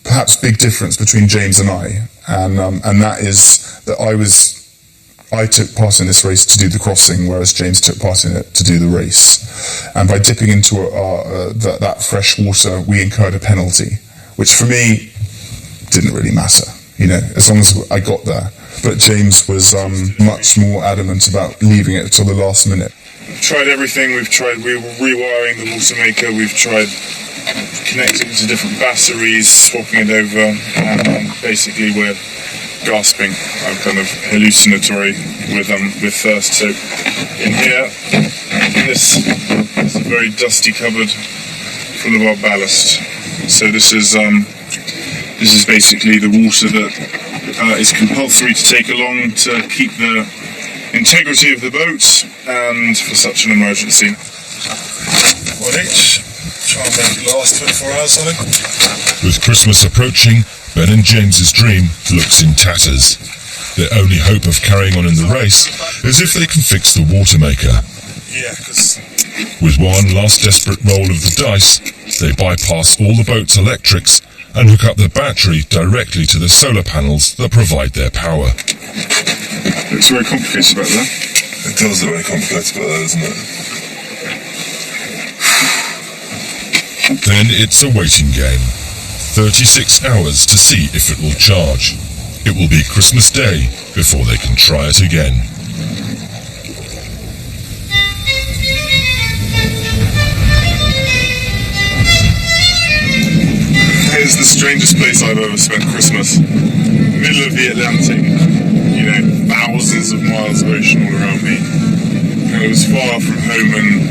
perhaps big difference between James and I, and that is that I took part in this race to do the crossing, whereas James took part in it to do the race. And by dipping into that fresh water, we incurred a penalty, which for me didn't really matter, as long as I got there. But James was much more adamant about leaving it till the last minute. We've tried everything. We've tried rewiring the water maker. We've tried connecting it to different batteries, swapping it over, and basically we're gasping. I'm kind of hallucinatory with thirst. So in here, this is a very dusty cupboard full of our ballast. So this is basically the water that is compulsory to take along to keep the integrity of the boat and for such an emergency. One each. Try and make it last 24 hours, I think. With Christmas approaching, Ben and James's dream looks in tatters. Their only hope of carrying on in the race is if they can fix the water maker. Yeah, because... With one last desperate roll of the dice, they bypass all the boat's electrics and hook up the battery directly to the solar panels that provide their power. Looks very complicated back there. It does look very complicated back there, doesn't it? Then it's a waiting game. 36 hours to see if it will charge. It will be Christmas Day before they can try it again. It's the strangest place I've ever spent Christmas. Middle of the Atlantic, thousands of miles of ocean all around me. And it was far from home and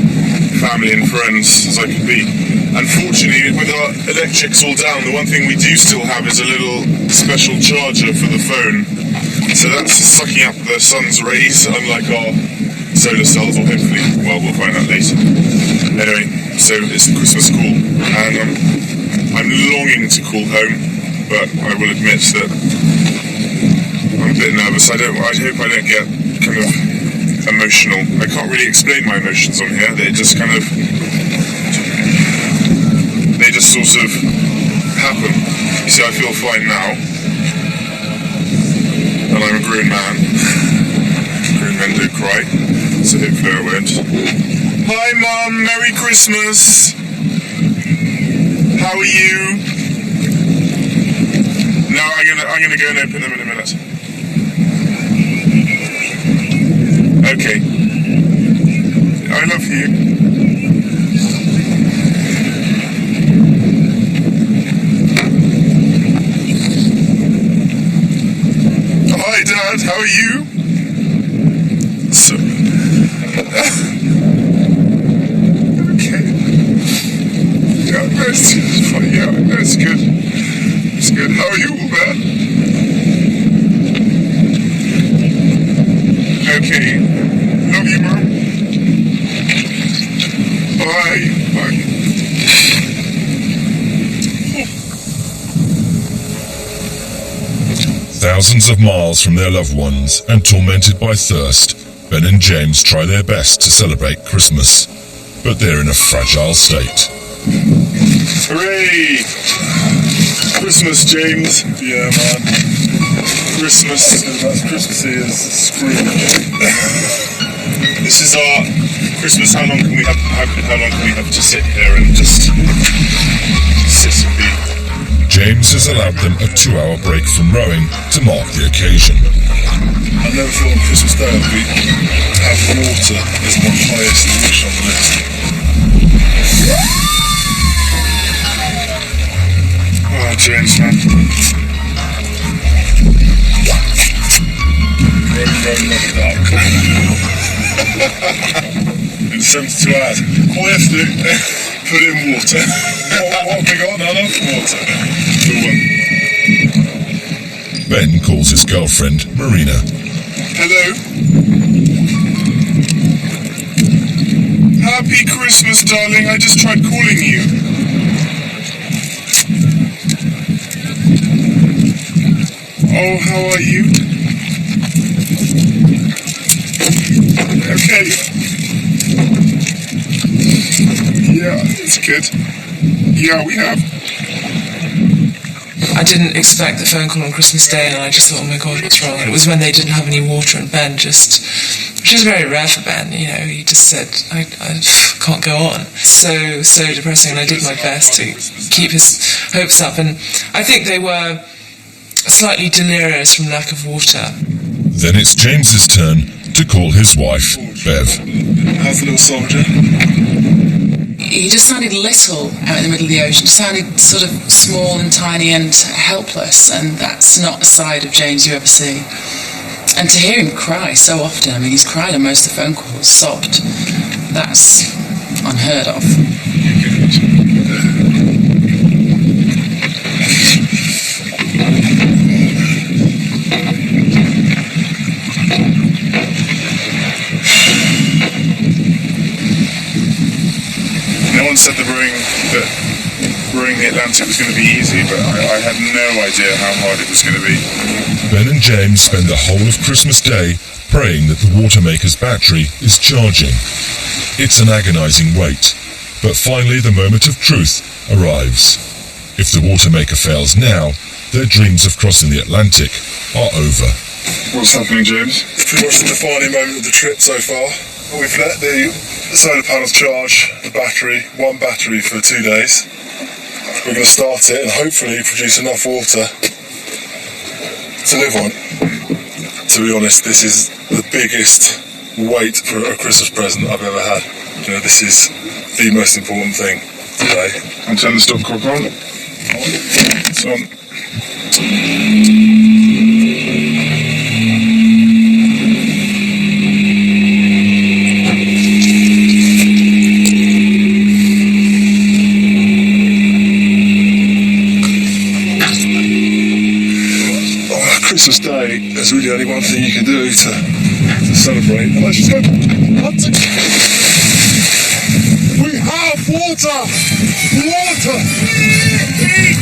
family and friends as I could be. Unfortunately, with our electrics all down, the one thing we do still have is a little special charger for the phone. So that's sucking up the sun's rays, unlike our solar cells, or hopefully, well, we'll find out later. Anyway, so it's the Christmas call, and I'm longing to call home, but I will admit that I'm a bit nervous. I hope I don't get kind of emotional. I can't really explain my emotions on here. They just sort of happen. You see, I feel fine now, and I'm a grown man. Grown men don't cry, so hopefully I won't. Hi, Mum. Merry Christmas. How are you? No, I'm gonna go and open them in a minute. Okay. I love you. Hi, Dad. How are you? So. Okay. Yeah, that's funny. Yeah, that's good. It's good. How are you, Albert? Okay. Love you, Mom. Bye. Bye. Thousands of miles from their loved ones and tormented by thirst, Ben and James try their best to celebrate Christmas, but they're in a fragile state. Hooray! Christmas, James. Yeah, man. Christmas. That's Christmassy as Scrooge. this is our Christmas. How long can we have to sit here and just sit and be? James has allowed them a 2-hour break from rowing to mark the occasion. I never thought on Christmas Day we have water as my highest wish on the list. Oh, James, man. Rowing like a duck. In 72 hours. All you have to do, put it in water. What have we got? None of water. Ben calls his girlfriend, Marina. Hello. Happy Christmas, darling. I just tried calling you. Oh, how are you? Okay. Yeah, it's good. Yeah, we have. I didn't expect the phone call on Christmas Day, and I just thought, oh my God, what's wrong? And it was when they didn't have any water, and Ben just, which is very rare for Ben, you know, he just said, I can't go on. So depressing, and I did my best to keep his hopes up, and I think they were slightly delirious from lack of water. Then it's James's turn to call his wife, Bev. How's the little soldier? He just sounded little out in the middle of the ocean. He sounded sort of small and tiny and helpless, and that's not a side of James you ever see. And to hear him cry so often, I mean, he's cried on most of the phone calls, sobbed. That's unheard of. No one said the rowing the Atlantic was going to be easy, but I had no idea how hard it was going to be. Ben and James spend the whole of Christmas Day praying that the Watermaker's battery is charging. It's an agonising wait, but finally the moment of truth arrives. If the Watermaker fails now, their dreams of crossing the Atlantic are over. What's happening, James? It's pretty much the defining moment of the trip so far. We've let the solar panels charge the battery, one battery for 2 days. We're going to start it and hopefully produce enough water to live on. To be honest, this is the biggest wait for a Christmas present I've ever had. You know, this is the most important thing today. And turn the stopcock on. It's on. Christmas Day, there's really only one thing you can do to celebrate, and let's just go. We have water! Water! We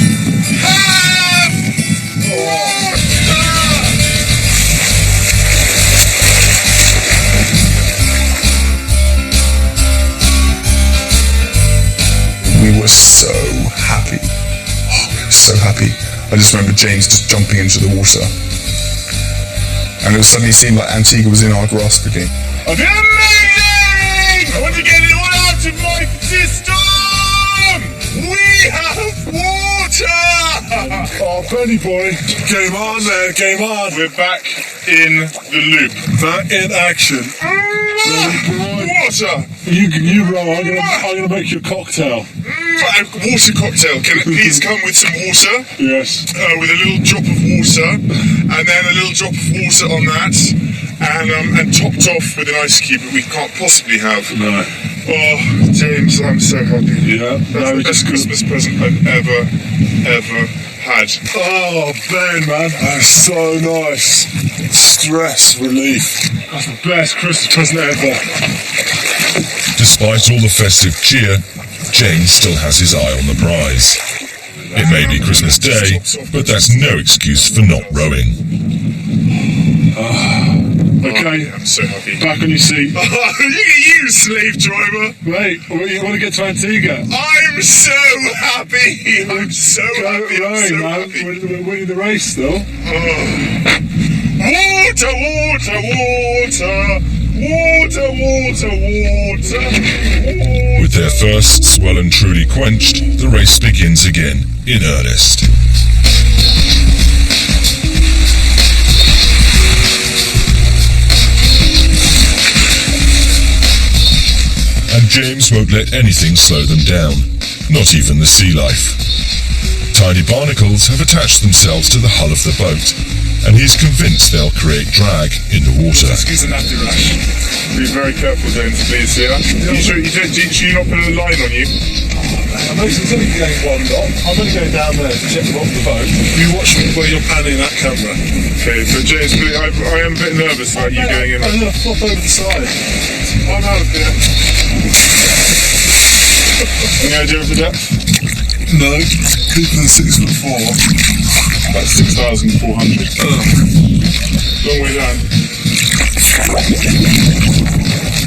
have water! We were so happy. Oh, we were so happy. I just remember James just jumping into the water. And it suddenly seemed like Antigua was in our grasp again. I feel amazing! I want to get it all out of my system! We have water! Oh, Benny boy. Game on, man, game on. We're back in the loop. Back in action. Water! You row, I'm gonna make you a cocktail. Water cocktail. Can it please come with some water? Yes. With a little drop of water, and then a little drop of water on that, and topped off with an ice cube that we can't possibly have. No. Oh, James, I'm so happy. Yeah. That's the best Christmas present I've ever had. Oh, Ben, man. That's so nice. Stress relief. That's the best Christmas present ever. Despite all the festive cheer, James still has his eye on the prize. It may be Christmas Day, but that's no excuse for not rowing. Okay, I'm so happy. Back on your seat. Look at you, slave driver. Wait, you want to get to Antigua? I'm so happy. I'm so happy. I'm so happy. We're winning the race, though. Water, water, water, Water, water, water. With their thirsts well and truly quenched, the race begins again, in earnest. And James won't let anything slow them down, not even the sea life. Tiny barnacles have attached themselves to the hull of the boat, and he's convinced they'll create drag in the water. Excuse the nappy rash. Be very careful, James, please, yeah? You sure you're not putting a line on you? I'm only going one knot. I'm only going down there to check the bottom of the boat. You watch me where you're panning that camera. Okay, so James, please, I am a bit nervous about you going in. I'm going to flop over the side. I'm out of here. Any idea of the depth? No, deeper than 6'4". About 6,400. Long way down.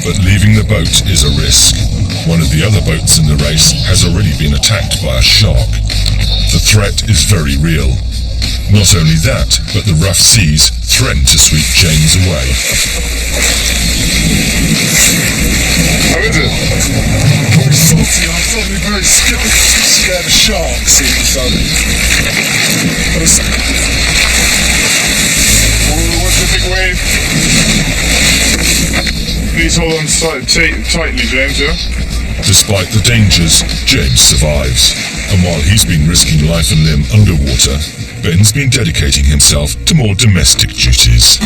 But leaving the boat is a risk. One of the other boats in the race has already been attacked by a shark. The threat is very real. Not only that, but the rough seas threaten to sweep James away. How is it? I'm salty. I'm suddenly very scared of sharks all of a sudden. What's the big wave? Please hold on tightly, James, yeah? Despite the dangers, James survives. And while he's been risking life and limb underwater, Ben's been dedicating himself to more domestic duties.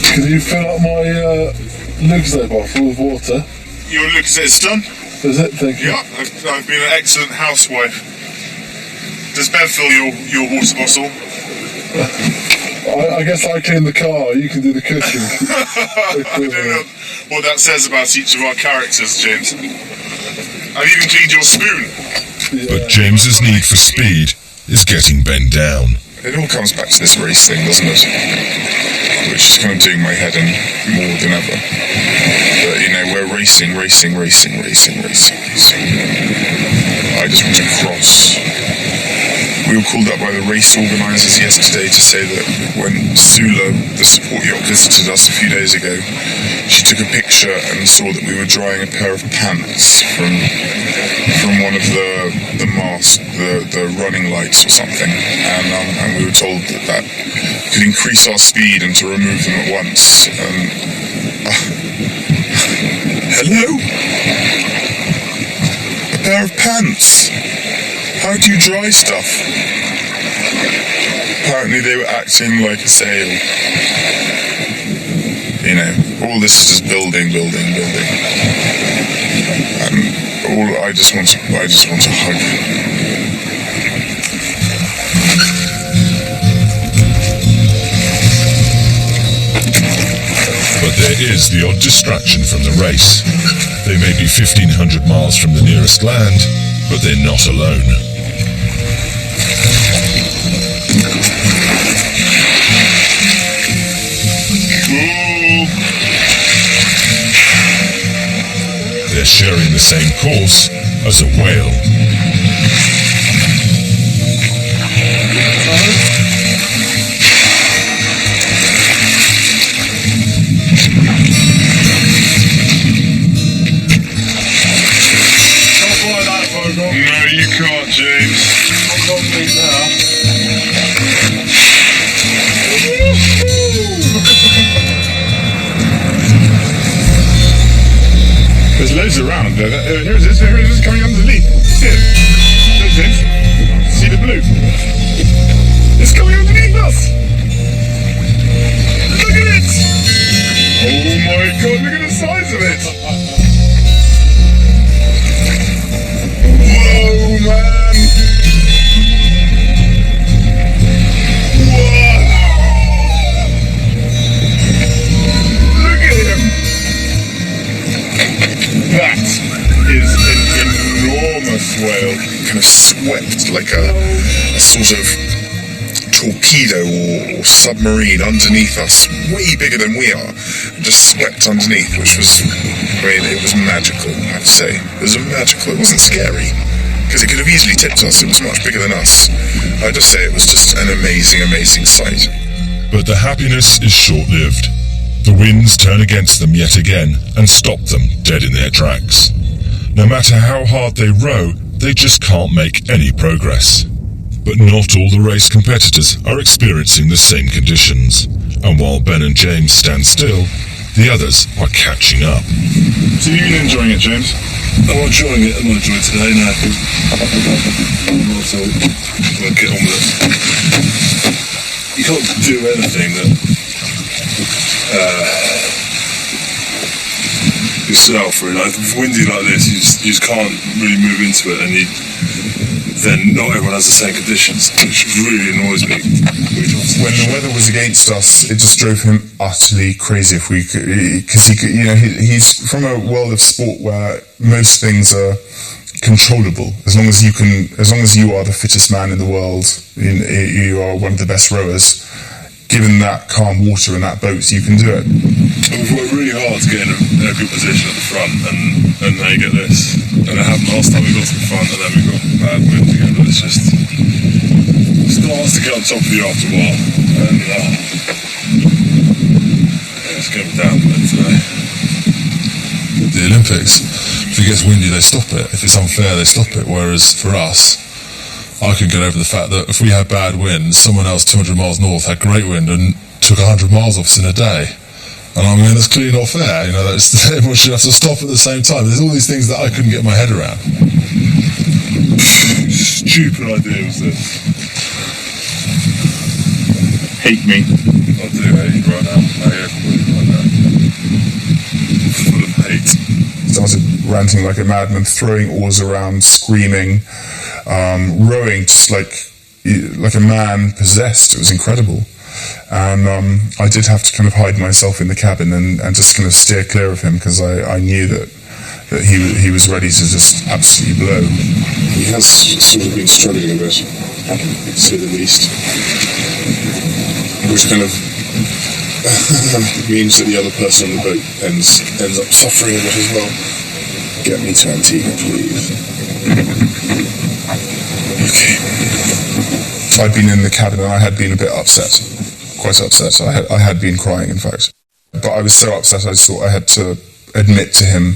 Can you fill up my lugs there, Bob, full of water? Your look is it's done? Is it? Thank you. Yeah, I've been an excellent housewife. Does Ben fill your water bottle? I guess I clean the car, you can do the cooking. I don't know what that says about each of our characters, James. I've even cleaned your spoon. Yeah. But James's need for speed is getting Ben down. It all comes back to this race thing, doesn't it? Which is kind of doing my head in more than ever. But, you know, we're racing. I just want to cross. We were called up by the race organisers yesterday to say that when Sula, the support yacht, visited us a few days ago, she took a picture and saw that we were drying a pair of pants from one of the mast, the running lights or something, and we were told that could increase our speed and to remove them at once. Hello? A pair of pants? How do you dry stuff? Apparently they were acting like a sail. You know, all this is just building. And I just want to hug. But there is the odd distraction from the race. They may be 1,500 miles from the nearest land, but they're not alone. They're sharing the same course as a whale. No, you can't, James. I'm not doing now. There's loads around. Here it is coming underneath. See it? Look, James. See the blue? It's coming underneath us. Look at it. Oh my god, look at the size of it. Whoa, man! Whoa! Look at him! That is an enormous whale. Kind of swept like a sort of torpedo or submarine underneath us, way bigger than we are, and just swept underneath, which was, it was magical, I have to say. It wasn't scary, because it could have easily tipped us. It was much bigger than us. I'd just say it was just an amazing sight. But the happiness is short-lived. The winds turn against them yet again and stop them dead in their tracks. No matter how hard they row, they just can't make any progress. But not all the race competitors are experiencing the same conditions, and while Ben and James stand still, the others are catching up. So you've been enjoying it, James? I'm not enjoying it. I'm not enjoying it today, no. I'm not at all. I'll get on with it. You can't do anything that yourself, really. Like, if it's windy like this, you just can't really move into it, and then not everyone has the same conditions, which really annoys me. When the weather was against us, it just drove him utterly crazy. If we could, because he's from a world of sport where most things are controllable. As long as you are the fittest man in the world, you are one of the best rowers. Given that calm water in that boat, you can do it. We've worked really hard to get in a good position at the front, and now you get this. And it happened last time we got to the front, and then we got bad wind again. But it's nice to get on top of you after a while. And it's going down a bit today. The Olympics, if it gets windy, they stop it. If it's unfair, they stop it. Whereas for us, I can get over the fact that if we had bad winds, someone else 200 miles north had great wind and took 100 miles off us in a day. And I mean, that's clearly not fair. Everyone should have to stop at the same time. There's all these things that I couldn't get my head around. Stupid idea was this. Hate me. I do hate you right now. I hate everybody right now. Full of hate. Started ranting like a madman, throwing oars around, screaming, rowing just like a man possessed. It was incredible. And I did have to kind of hide myself in the cabin and just kind of steer clear of him, because I knew that he was ready to just absolutely blow. He has sort of been struggling a bit, to say the least, which kind of means that the other person on the boat ends up suffering a bit as well. Get me to Antigua, please. Okay. I'd been in the cabin and I had been a bit upset, quite upset. I had been crying, in fact. But I was so upset I just thought I had to admit to him,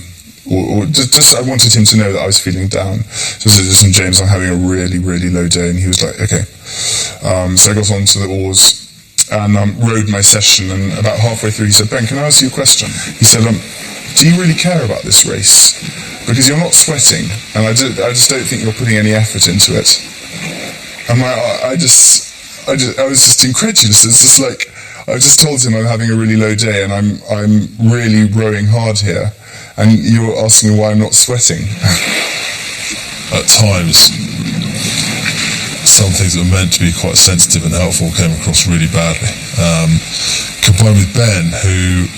or just I wanted him to know that I was feeling down. So I said, listen, James, I'm having a really, really low day. And he was like, okay. So I got onto the oars and rowed my session, and about halfway through he said, Ben, can I ask you a question? He said, do you really care about this race? Because you're not sweating, and I just don't think you're putting any effort into it. And I was just incredulous. It's just like, I just told him I'm having a really low day and I'm really rowing hard here, and you're asking why I'm not sweating. At times, some things that were meant to be quite sensitive and helpful came across really badly. Combined with Ben, who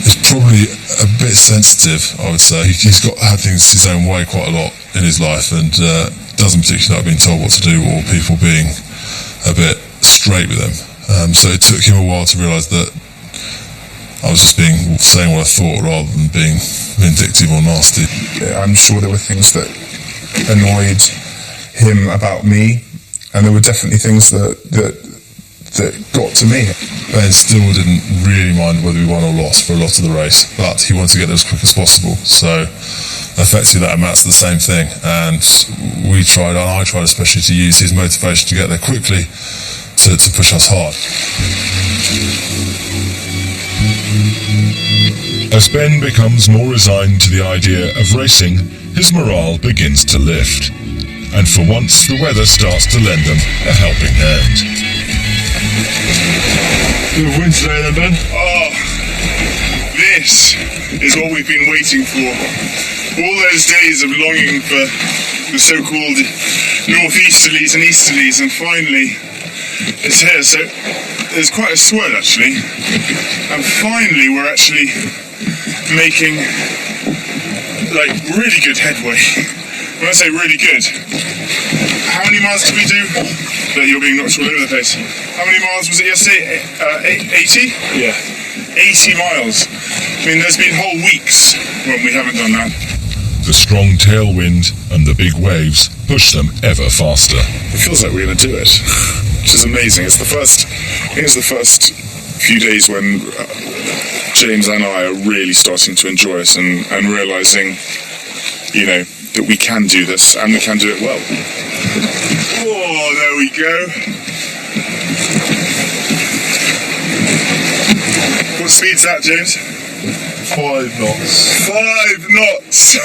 is probably a bit sensitive, I would say. He's had things his own way quite a lot in his life, and doesn't particularly like being told what to do or people being a bit straight with him. So it took him a while to realise that I was just saying what I thought rather than being vindictive or nasty. I'm sure there were things that annoyed him about me, and there were definitely things that got to me. Ben still didn't really mind whether we won or lost for a lot of the race, but he wanted to get there as quick as possible. So effectively that amounts to the same thing, and I tried especially to use his motivation to get there quickly to push us hard. As Ben becomes more resigned to the idea of racing, his morale begins to lift. And for once, the weather starts to lend them a helping hand. Good wind today then, Ben? Oh, this is what we've been waiting for. All those days of longing for the so-called northeasterlies and easterlies, and finally it's here. So there's quite a swell actually, and finally we're actually making like really good headway. When I say really good, how many miles did we do? But you're being knocked all over the place. How many miles was it yesterday? 80? Yeah. 80 miles. I mean, there's been whole weeks when we haven't done that. The strong tailwind and the big waves push them ever faster. It feels like we're going to do it. which is amazing. It's the first few days when James and I are really starting to enjoy it and realising, that we can do this and we can do it well. Oh, there we go. What speed's that, James? 5 knots. 5 knots!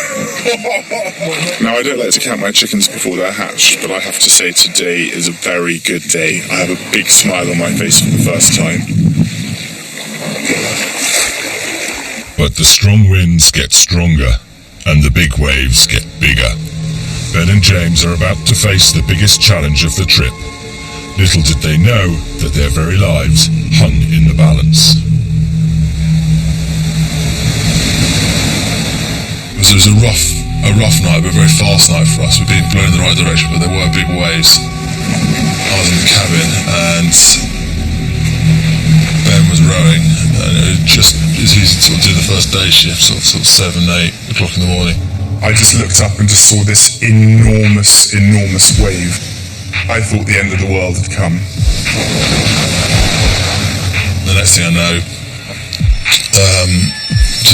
Now, I don't like to count my chickens before they're hatched, but I have to say today is a very good day. I have a big smile on my face for the first time. But the strong winds get stronger, and the big waves get bigger. Ben and James are about to face the biggest challenge of the trip. Little did they know that their very lives hung in the balance. It was a rough night, but a very fast night for us. We'd been blown in the right direction, but there were big waves. I was in the cabin, and Ben was rowing, and it just as he sort of did the first day shift, sort of 7, 8 o'clock in the morning. I just looked up and just saw this enormous wave. I thought the end of the world had come. The next thing I know,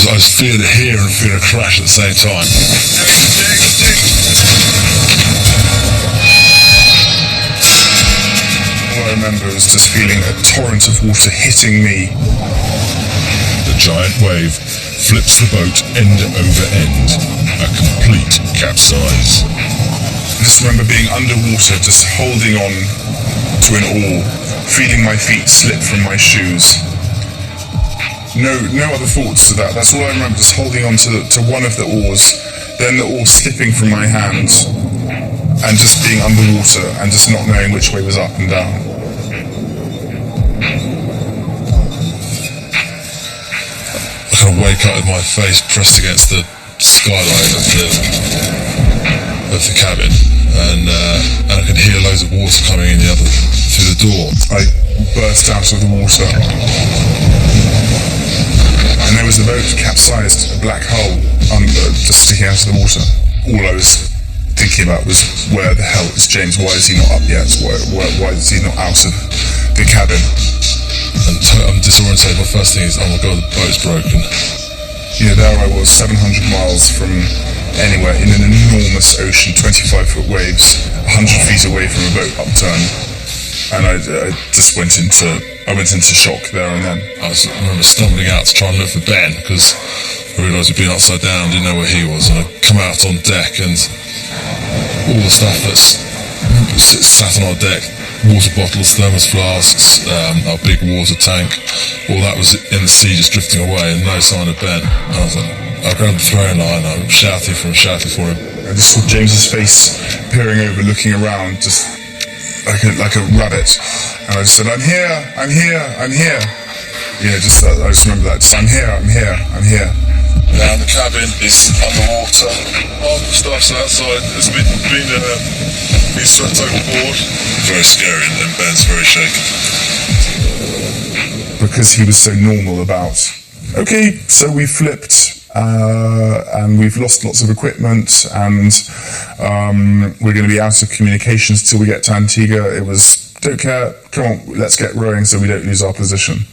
I just feel it here and feel a crash at the same time. All I remember was just feeling a torrent of water hitting me. The giant wave flips the boat end over end, a complete capsize. I just remember being underwater, just holding on to an oar, feeling my feet slip from my shoes. No other thoughts to that. That's all I remember, just holding on to one of the oars, then the oar slipping from my hands, and just being underwater and just not knowing which way was up and down. I kind of wake up with my face pressed against the skylight of the cabin, and I could hear loads of water coming in through the door. I burst out of the water. And there was a boat capsized, a black hull, just sticking out of the water. All I was thinking about was, where the hell is James? Why is he not up yet? Why is he not out of the cabin? And I'm disorientated. My first thing is, oh my god, the boat's broken. There I was, 700 miles from anywhere, in an enormous ocean, 25-foot waves, 100 feet away from a boat upturned. And I just went into shock there and then. I remember stumbling out to try and look for Ben, because I realised we'd been upside down, didn't know where he was, and I come out on deck, and all the stuff that's sat on our deck, water bottles, thermos flasks, our big water tank, all that was in the sea just drifting away, and no sign of Ben. And I was like, I grabbed the throwing line, I'm shouting for him. I just saw James's face peering over, looking around, just like a rabbit, and I just said, I'm here. I just remember that. Just, I'm here. Now the cabin is underwater. All the stuff's outside. It's been swept overboard. Very scary, and Ben's very shaken. Because he was so normal about, okay, so we flipped, and we've lost lots of equipment, and we're going to be out of communications till we get to Antigua. It was, don't care, come on, let's get rowing so we don't lose our position.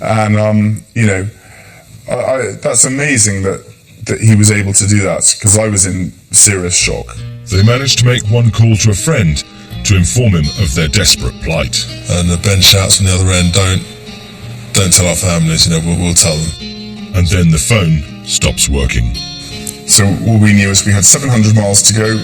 And, that's amazing that he was able to do that, because I was in serious shock. They managed to make one call to a friend to inform him of their desperate plight. And Ben shouts from the other end, don't tell our families, we'll tell them. And then the phone stops working. So all we knew is we had 700 miles to go.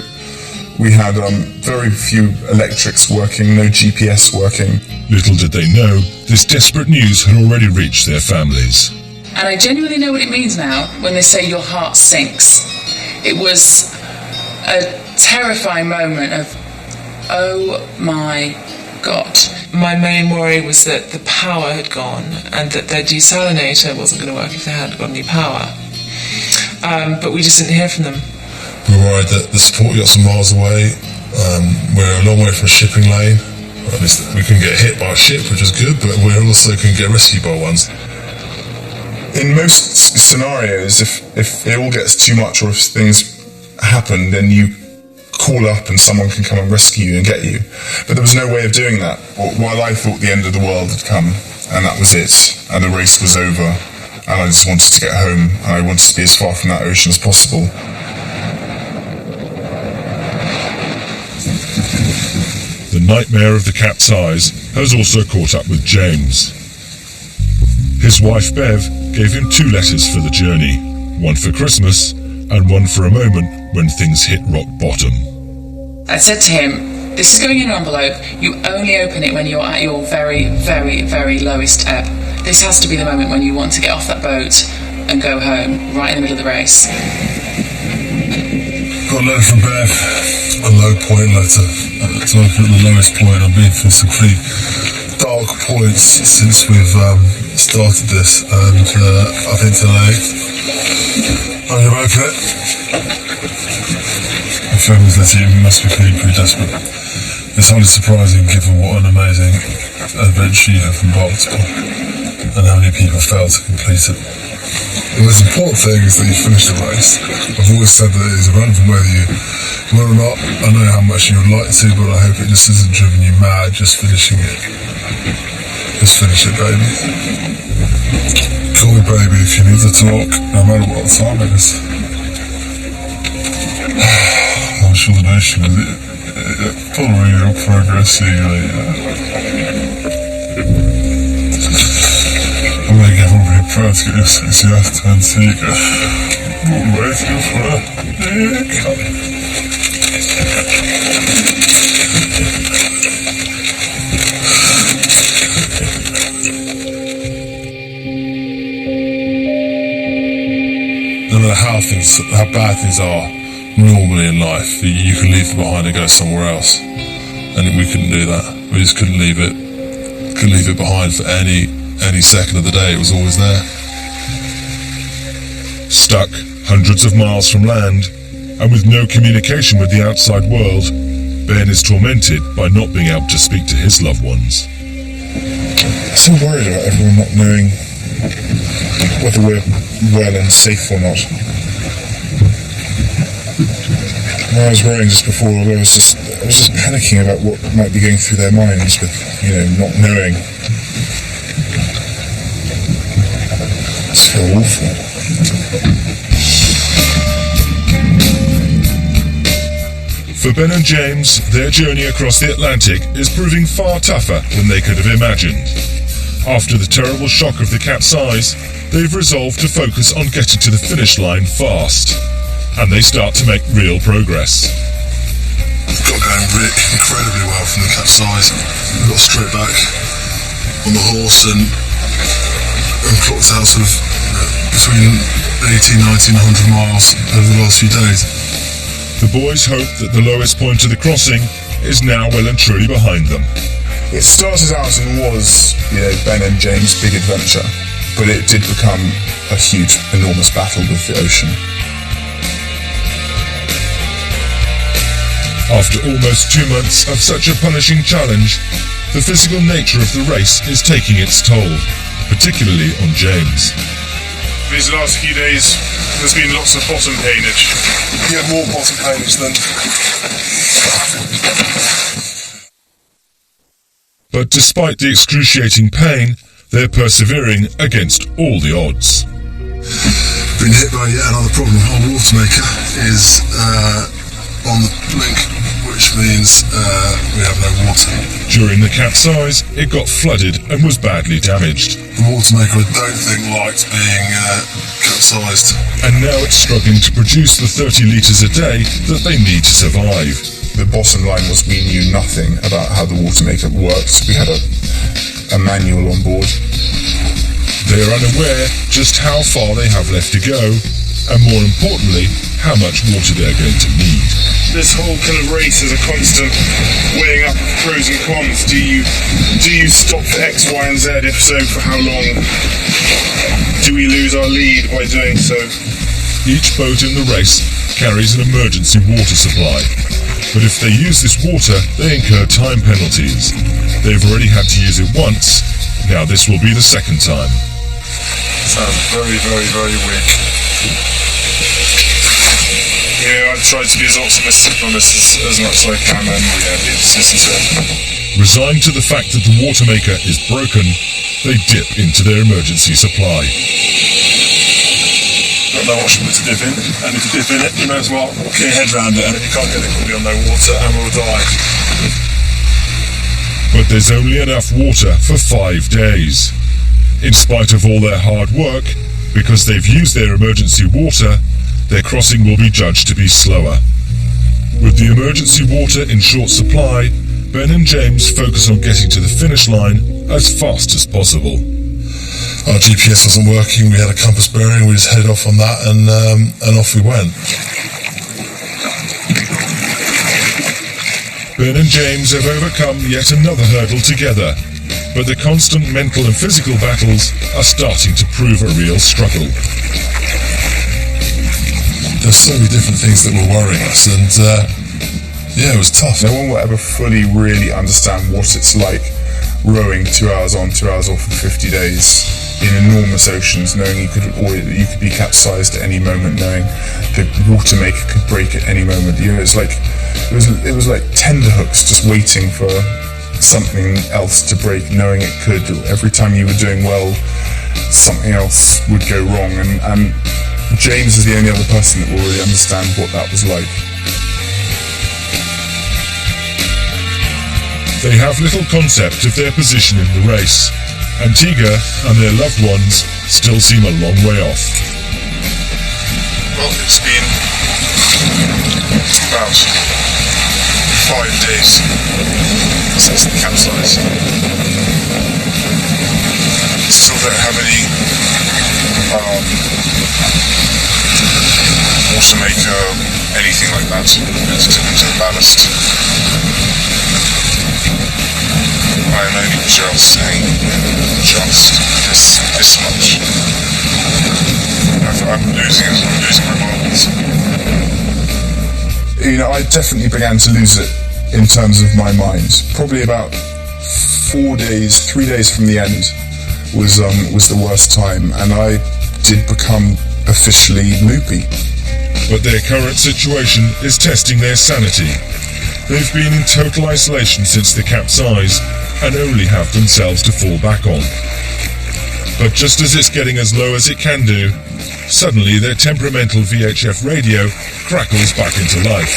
We had very few electrics working, no GPS working. Little did they know, this desperate news had already reached their families. And I genuinely know what it means now when they say your heart sinks. It was a terrifying moment of, oh my God. My main worry was that the power had gone and that their desalinator wasn't going to work if they hadn't got any power. But we just didn't hear from them. We were worried that the support yachts are miles away. We're a long way from a shipping lane. At least we couldn't get hit by a ship, which is good, but we also couldn't get rescued by ones. In most scenarios, if it all gets too much or if things happen, then you call up and someone can come and rescue you and get you. But there was no way of doing that. While I thought the end of the world had come, and that was it, and the race was over, and I just wanted to get home, and I wanted to be as far from that ocean as possible. The nightmare of the capsize has also caught up with James. His wife Bev gave him 2 letters for the journey, one for Christmas and one for a moment when things hit rock bottom. I said to him, this is going in an envelope, you only open it when you're at your very, very, very lowest ebb. This has to be the moment when you want to get off that boat and go home, right in the middle of the race. Got a letter from Bev, a low point letter. So I've at the lowest point. I've been through some pretty dark points since we've started this, and I think today I'm going to make it. The films that team must be feeling pretty desperate. It's hardly surprising given what an amazing adventure you have embarked on and how many people failed to complete it. The most important thing is that you finish the race. I've always said that it is irrelevant whether you win or not. I know how much you would like to, but I hope it just isn't driven you mad just finishing it. Just finish it, baby. Call me baby if you need to talk, no matter what time it is. I'm sure the nation is following your progress eagerly. I'm making everybody proud to get your sexy ass to Antigua. I'm waiting for it. No matter how bad things are normally in life, you can leave them behind and go somewhere else. And we couldn't do that. We just couldn't leave it behind for any second of the day. It was always there. Stuck hundreds of miles from land, and with no communication with the outside world, Ben is tormented by not being able to speak to his loved ones. I'm so worried about everyone not knowing whether we're well and safe or not. When I was rowing just before, I was just panicking about what might be going through their minds with, not knowing. It's so awful. For Ben and James, their journey across the Atlantic is proving far tougher than they could have imagined. After the terrible shock of the capsize, they've resolved to focus on getting to the finish line fast, and they start to make real progress. We've got going incredibly well from the capsize. We got straight back on the horse and clocked out sort of between 80, 90 and 100 miles over the last few days. The boys hope that the lowest point of the crossing is now well and truly behind them. It started out and was, Ben and James' big adventure, but it did become a huge, enormous battle with the ocean. After almost 2 months of such a punishing challenge, the physical nature of the race is taking its toll, particularly on James. These last few days, there's been lots of bottom painage. Yeah, more bottom painage than... But despite the excruciating pain, they're persevering against all the odds. Been hit by yet another problem. Our water maker is on the blink, which means we have no water. During the capsize, it got flooded and was badly damaged. The water maker I don't think liked being capsized. And now it's struggling to produce the 30 litres a day that they need to survive. The bottom line was we knew nothing about how the water maker worked. We had a manual on board. They are unaware just how far they have left to go, and more importantly, how much water they're going to need. This whole kind of race is a constant weighing up of pros and cons. Do you stop for X, Y, and Z? If so, for how long? Do we lose our lead by doing so? Each boat in the race carries an emergency water supply. But if they use this water, they incur time penalties. They've already had to use it once, now this will be the second time. Sounds very, very, very weak. Yeah, I've tried to be as optimistic on this as much as I can, and this is it. Resigned to the fact that the water maker is broken, they dip into their emergency supply. Don't know what should to dip in, and if you dip in it, you may as well get your head around it, and if you can't get it, we'll be on no water and we'll die. But there's only enough water for 5 days. In spite of all their hard work, because they've used their emergency water, their crossing will be judged to be slower. With the emergency water in short supply, Ben and James focus on getting to the finish line as fast as possible. Our GPS wasn't working, we had a compass bearing, we just headed off on that and off we went. Ben and James have overcome yet another hurdle together, but the constant mental and physical battles are starting to prove a real struggle. There's so many different things that were worrying us, and it was tough. No one will ever fully really understand what it's like rowing 2 hours on, 2 hours off for 50 days in enormous oceans, knowing you could be capsized at any moment, knowing the water maker could break at any moment. You know, it was like tenterhooks just waiting for something else to break, knowing it could. Every time you were doing well, something else would go wrong, and James is the only other person that will really understand what that was like. They have little concept of their position in the race. Antigua and their loved ones still seem a long way off. Well, it's been about 5 days since the capsize. Still don't have any water maker, anything like that. It's just ballast. I'm only just saying, this much. I'm losing my marbles. You know, I definitely began to lose it in terms of my mind. Probably about 3 days from the end was the worst time, and I did become officially loopy. But their current situation is testing their sanity. They've been in total isolation since the capsize and only have themselves to fall back on. But just as it's getting as low as it can do, suddenly their temperamental VHF radio crackles back into life.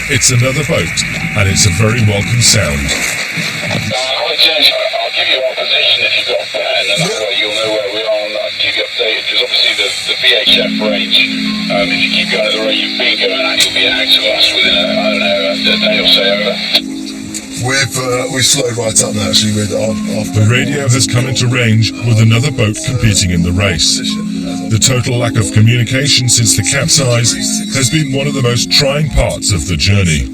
It's another boat, and it's a very welcome sound. Hi James, I'll give you our position if you've got a pen, and that way you'll know where we are, and I'll keep you updated, because obviously the VHF range, if you keep going at the rate you've been going at, you'll be out to us within a day or so. Over. We've slowed right up now, actually. The radio has come into range with another boat competing in the race. The total lack of communication since the capsize has been one of the most trying parts of the journey.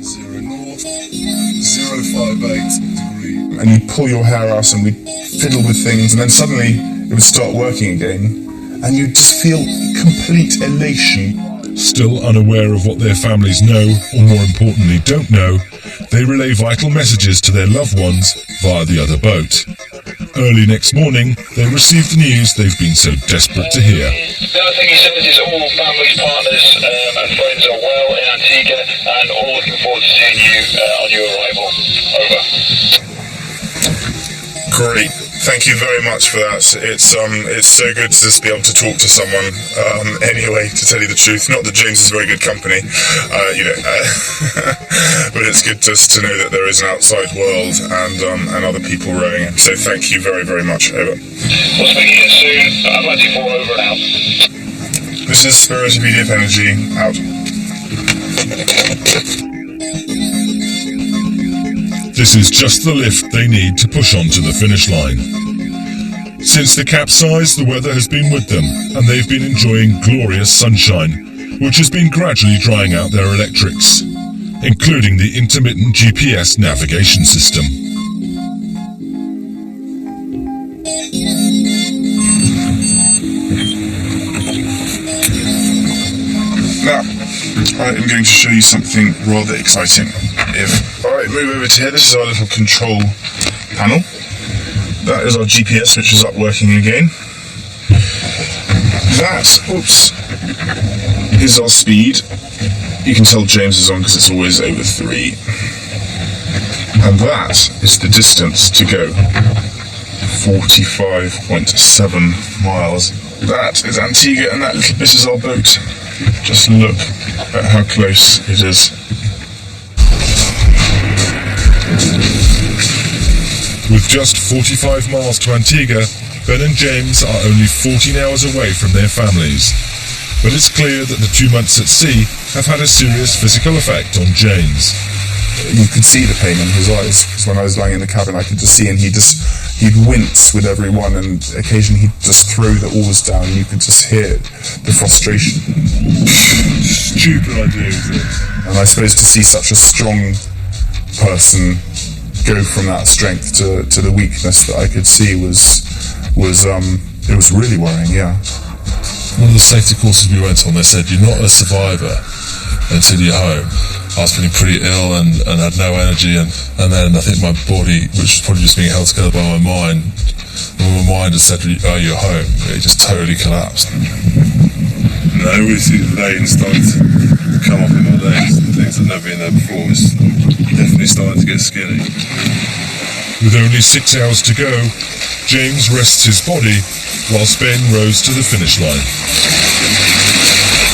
058. And you'd pull your hair out and we'd fiddle with things, and then suddenly it would start working again, and you'd just feel complete elation. Still unaware of what their families know, or more importantly don't know, they relay vital messages to their loved ones via the other boat. Early next morning, they receive the news they've been so desperate to hear. The other thing he says is all families, partners and friends are well in Antigua, and all looking forward to seeing you on your arrival. Over. Great. Thank you very much for that. It's so good to just be able to talk to someone. Anyway, to tell you the truth, not that James is very good company, but it's good just to know that there is an outside world and other people rowing. So thank you very, very much. Over. We'll speak again soon. Atlantic 4 over and out. This is Spirit of EDF Energy out. This is just the lift they need to push on to the finish line. Since the capsize, the weather has been with them, and they've been enjoying glorious sunshine, which has been gradually drying out their electrics, including the intermittent GPS navigation system. Now, I am going to show you something rather exciting. Alright, move over to here. This is our little control panel. That is our GPS, which is up working again. That, is our speed. You can tell James is on because it's always over 3. And that is the distance to go. 45.7 miles. That is Antigua, and that little bit is our boat. Just look at how close it is. With just 45 miles to Antigua, Ben and James are only 14 hours away from their families. But it's clear that the 2 months at sea have had a serious physical effect on James. You could see the pain in his eyes, because when I was lying in the cabin I could just see, and he'd wince with every one, and occasionally he'd just throw the oars down, and you could just hear the frustration. Stupid idea, isn't it? And I suppose to see such a strong person go from that strength to the weakness that I could see was it was really worrying, yeah. One of the safety courses we went on, they said you're not a survivor until you're home. I was feeling pretty ill and had no energy, and then I think my body, which was probably just being held together by my mind, when my mind had said, oh, you're home, it just totally collapsed. No, we see the veins starting to come up in my legs, things that have never been there before. It's definitely starting to get skinny. With only 6 hours to go, James rests his body whilst Ben rows to the finish line.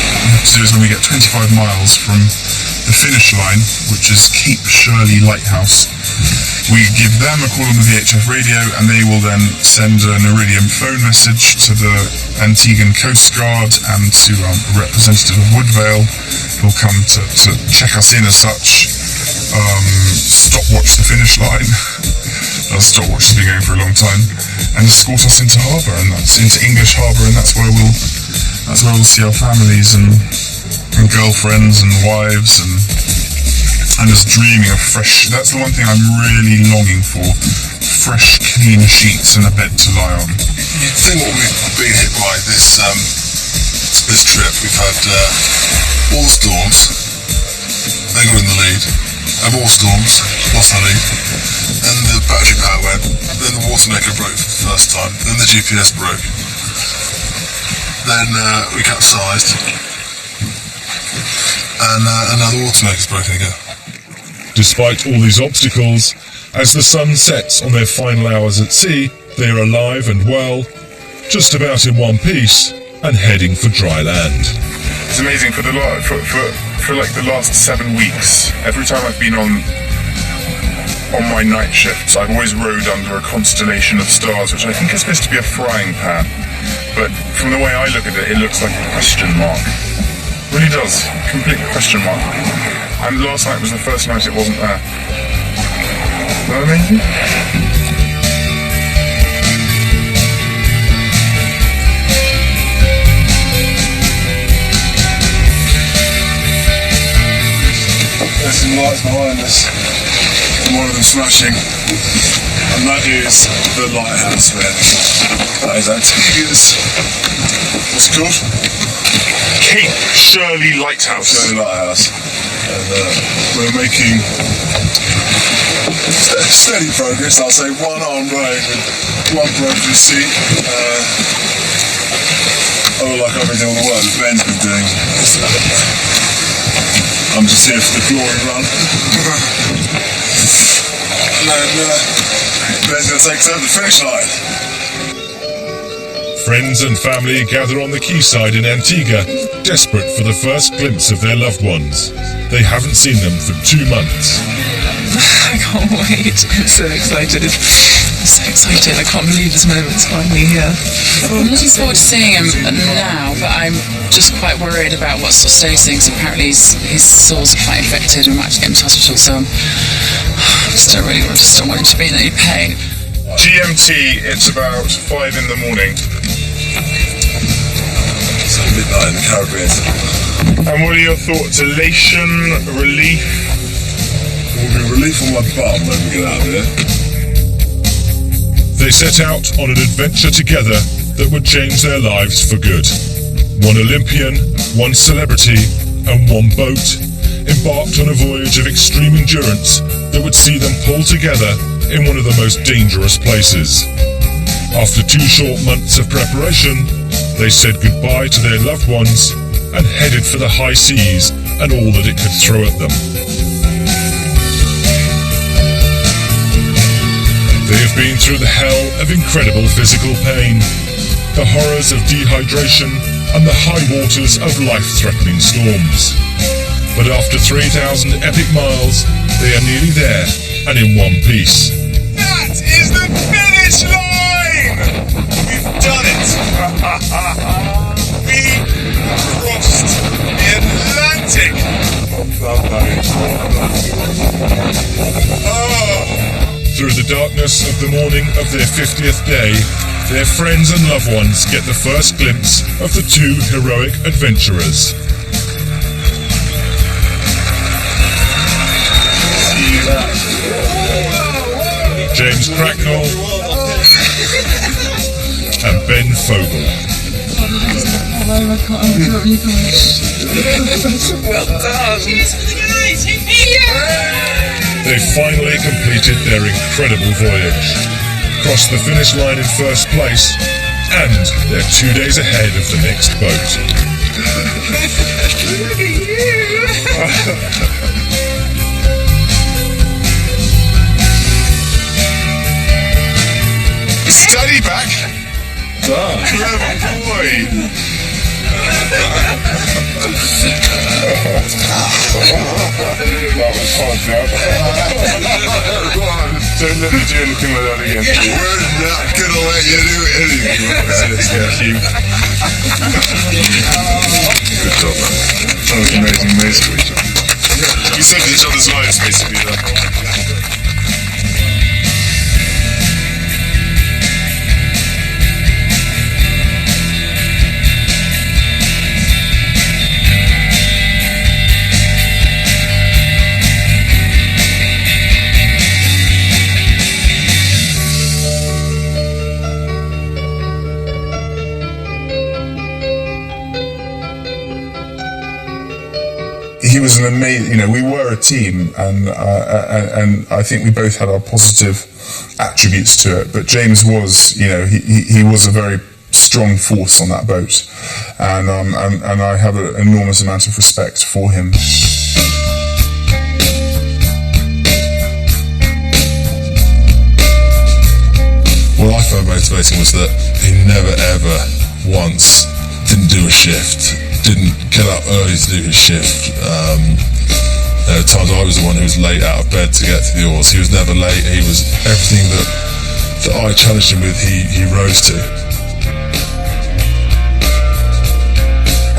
What we have to do is when we get 25 miles from the finish line, which is Cape Shirley Lighthouse, we give them a call on the VHF radio, and they will then send an Iridium phone message to the Antiguan Coast Guard and to a representative of Woodvale, who'll come to check us in as such, stopwatch the finish line. Stopwatch has been going for a long time, and escort us into harbour, and that's into English Harbour, and that's where we'll see our families and girlfriends and wives, and I'm just dreaming of fresh. That's the one thing I'm really longing for: fresh, clean sheets and a bed to lie on. You'd think what we've been hit by this trip, we've had all the storms. They got in the lead. Had more storms, lost our lead. Then the battery power went. Then the water maker broke for the first time. Then the GPS broke. Then we capsized. And now the water maker's broken again. Despite all these obstacles, as the sun sets on their final hours at sea, they are alive and well, just about in one piece, and heading for dry land. It's amazing for like the last 7 weeks. Every time I've been on my night shifts, I've always rowed under a constellation of stars, which I think is supposed to be a frying pan. But from the way I look at it, it looks like a question mark. It really does. Complete question mark. And last night was the first night it wasn't there. Isn't that amazing? There's some lights behind us, and one of them smashing, and that is the lighthouse bed. That is Antigua's. What's it called? Cape Shirley Lighthouse. Shirley Lighthouse. And we're making steady progress. I'll say one arm rowing with one broken seat. Like I've been doing all the work that Ben's been doing. I'm just here for the glory run. And then Ben's going to take us over the finish line. Friends and family gather on the quayside in Antigua, desperate for the first glimpse of their loved ones. They haven't seen them for 2 months. I can't wait. I'm so excited. I'm so excited. I can't believe this moment's finally here. I'm looking forward to seeing him now, but I'm just quite worried about what sort of stage things. Apparently his sores are quite infected and we might have to get him to hospital, so I just don't want him to be in any pain. GMT, it's about 5 in the morning. So midnight in the Caribbean. And what are your thoughts? Elation, relief? Will be relief on my bum when we get out of here. They set out on an adventure together that would change their lives for good. One Olympian, one celebrity, and one boat embarked on a voyage of extreme endurance that would see them pull together in one of the most dangerous places. After 2 short months of preparation, they said goodbye to their loved ones and headed for the high seas and all that it could throw at them. They have been through the hell of incredible physical pain, the horrors of dehydration, and the high waters of life-threatening storms. But after 3,000 epic miles, they are nearly there and in one piece. That is the finish line! We've done it! We crossed the Atlantic! Through the darkness of the morning of their 50th day, their friends and loved ones get the first glimpse of the two heroic adventurers. James Cracknell and Ben Fogle. Well done. They finally completed their incredible voyage, crossed the finish line in first place, and they're 2 days ahead of the next boat. Look at you. Steady back. Clever boy. That was fun, Don't let me do anything like that again. We're not gonna let you do anything. Thank you. Good job, man. That was amazing, amazing. We saved each other's lives, basically, though. He was an amazing, we were a team, and I think we both had our positive attributes to it. But James was, he was a very strong force on that boat, and I have an enormous amount of respect for him. What I found motivating was that he never ever once didn't do a shift, didn't get up early to do his shift. There were times I was the one who was late out of bed to get to the oars. He was never late. He was everything that I challenged him with, he rose to.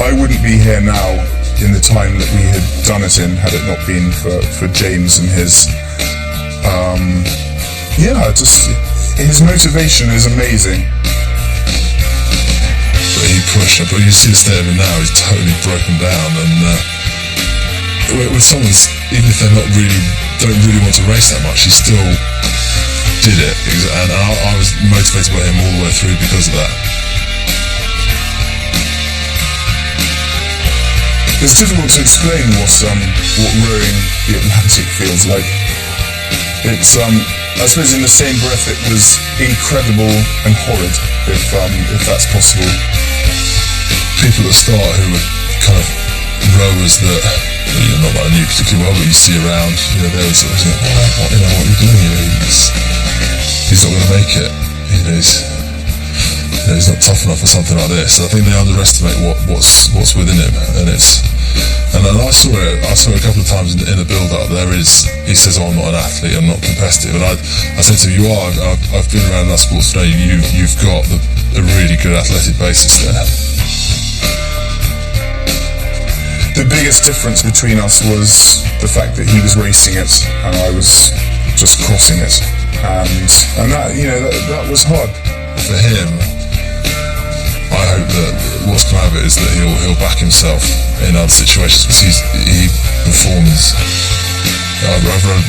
I wouldn't be here now in the time that we had done it in had it not been for James and his his motivation is amazing. But he pushed up, but you see the state of him now, he's totally broken down, and with someone, even if they're don't really want to race that much, he still did it, and I was motivated by him all the way through because of that. It's difficult to explain what rowing the Atlantic feels like. It's I suppose in the same breath it was incredible and horrid, if that's possible. People at the start who were kind of rowers that not that I knew particularly well, but you see around, they were sort of saying, what are you doing? He's not going to make it. He's not tough enough for something like this. And I think they underestimate what's within him, and I saw it a couple of times in the build-up. He says, I'm not an athlete, I'm not competitive, and I said to him, you are. I've been around that sport today. You've got a really good athletic basis there. The biggest difference between us was the fact that he was racing it and I was just crossing it, and that that was hard for him. I hope that what's come out of it is that he'll back himself in other situations, because he performs. I've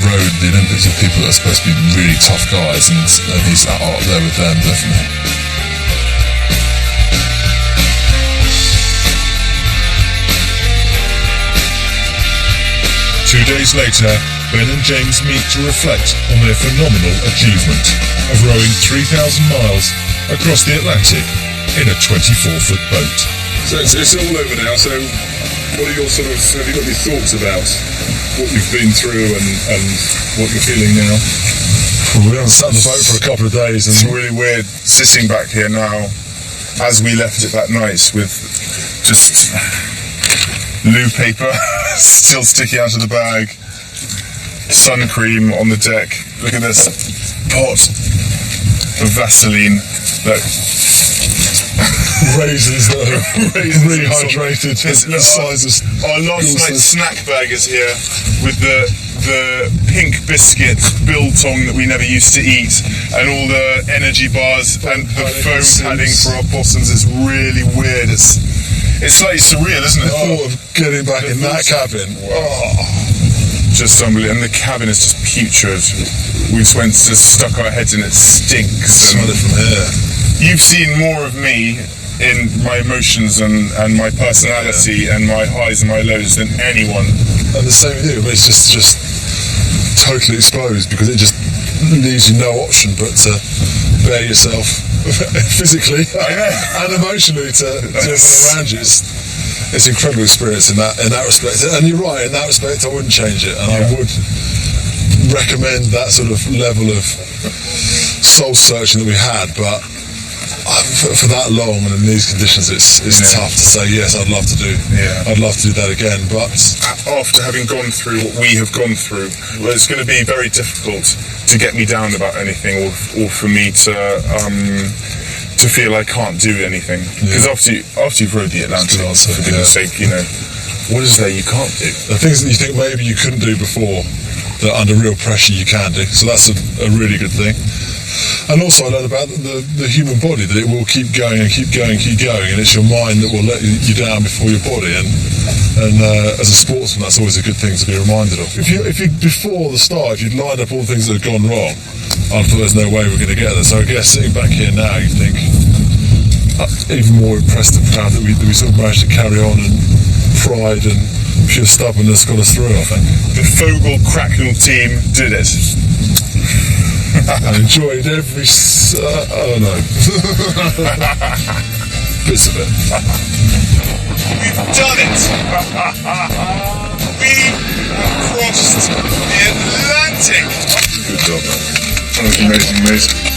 rowed the Olympics with people that are supposed to be really tough guys, and he's up there with them, definitely. Two days later, Ben and James meet to reflect on their phenomenal achievement of rowing 3,000 miles across the Atlantic in a 24-foot boat. So it's all over now, so What are your have you got any thoughts about what you've been through and what you're feeling now? Well, we haven't sat on the boat for a couple of days, and it's really weird sitting back here now, as we left it that night, with just loo paper still sticking out of the bag, sun cream on the deck. Look at this pot of Vaseline. Look. Raisins that are rehydrated. Our last night's snack bag is here with the pink biscuit biltong that we never used to eat, and all the energy bars and the foam padding for our possums. It's really weird. It's slightly surreal, isn't it? The thought of getting back in that cabin. Just unbelievable. And the cabin is just putrid. We just went to stuck our heads in it. Stinks. Smell it from here. You've seen more of me in my emotions and my personality and my highs and my lows than anyone. And the same with you. It's just totally exposed, because it just leaves you no option but to bear yourself physically and emotionally to everyone around you. It's an incredible experience in that respect. And you're right, in that respect I wouldn't change it, and I would recommend that sort of level of soul searching that we had, but for that long and in these conditions, it's tough to say yes. I'd love to do that again. But after having gone through what we have gone through, well, it's going to be very difficult to get me down about anything, or for me to feel I can't do anything. Because after you've rode the Atlantic, for goodness sake, what is there you can't do? The things that you think maybe you couldn't do before, that under real pressure you can do. So that's a really good thing. And also I learned about the human body, that it will keep going and keep going and keep going, and it's your mind that will let you down before your body. And as a sportsman, that's always a good thing to be reminded of. If you before the start, if you'd lined up all the things that had gone wrong, I thought there's no way we're going to get there. So I guess sitting back here now, you think even more impressed and proud that we sort of managed to carry on, and pride and sheer stubbornness got us through, I think. The Fogel Cracknell team did it. I enjoyed every bits of it. We've done it! We have crossed the Atlantic! Good job, man. That was amazing.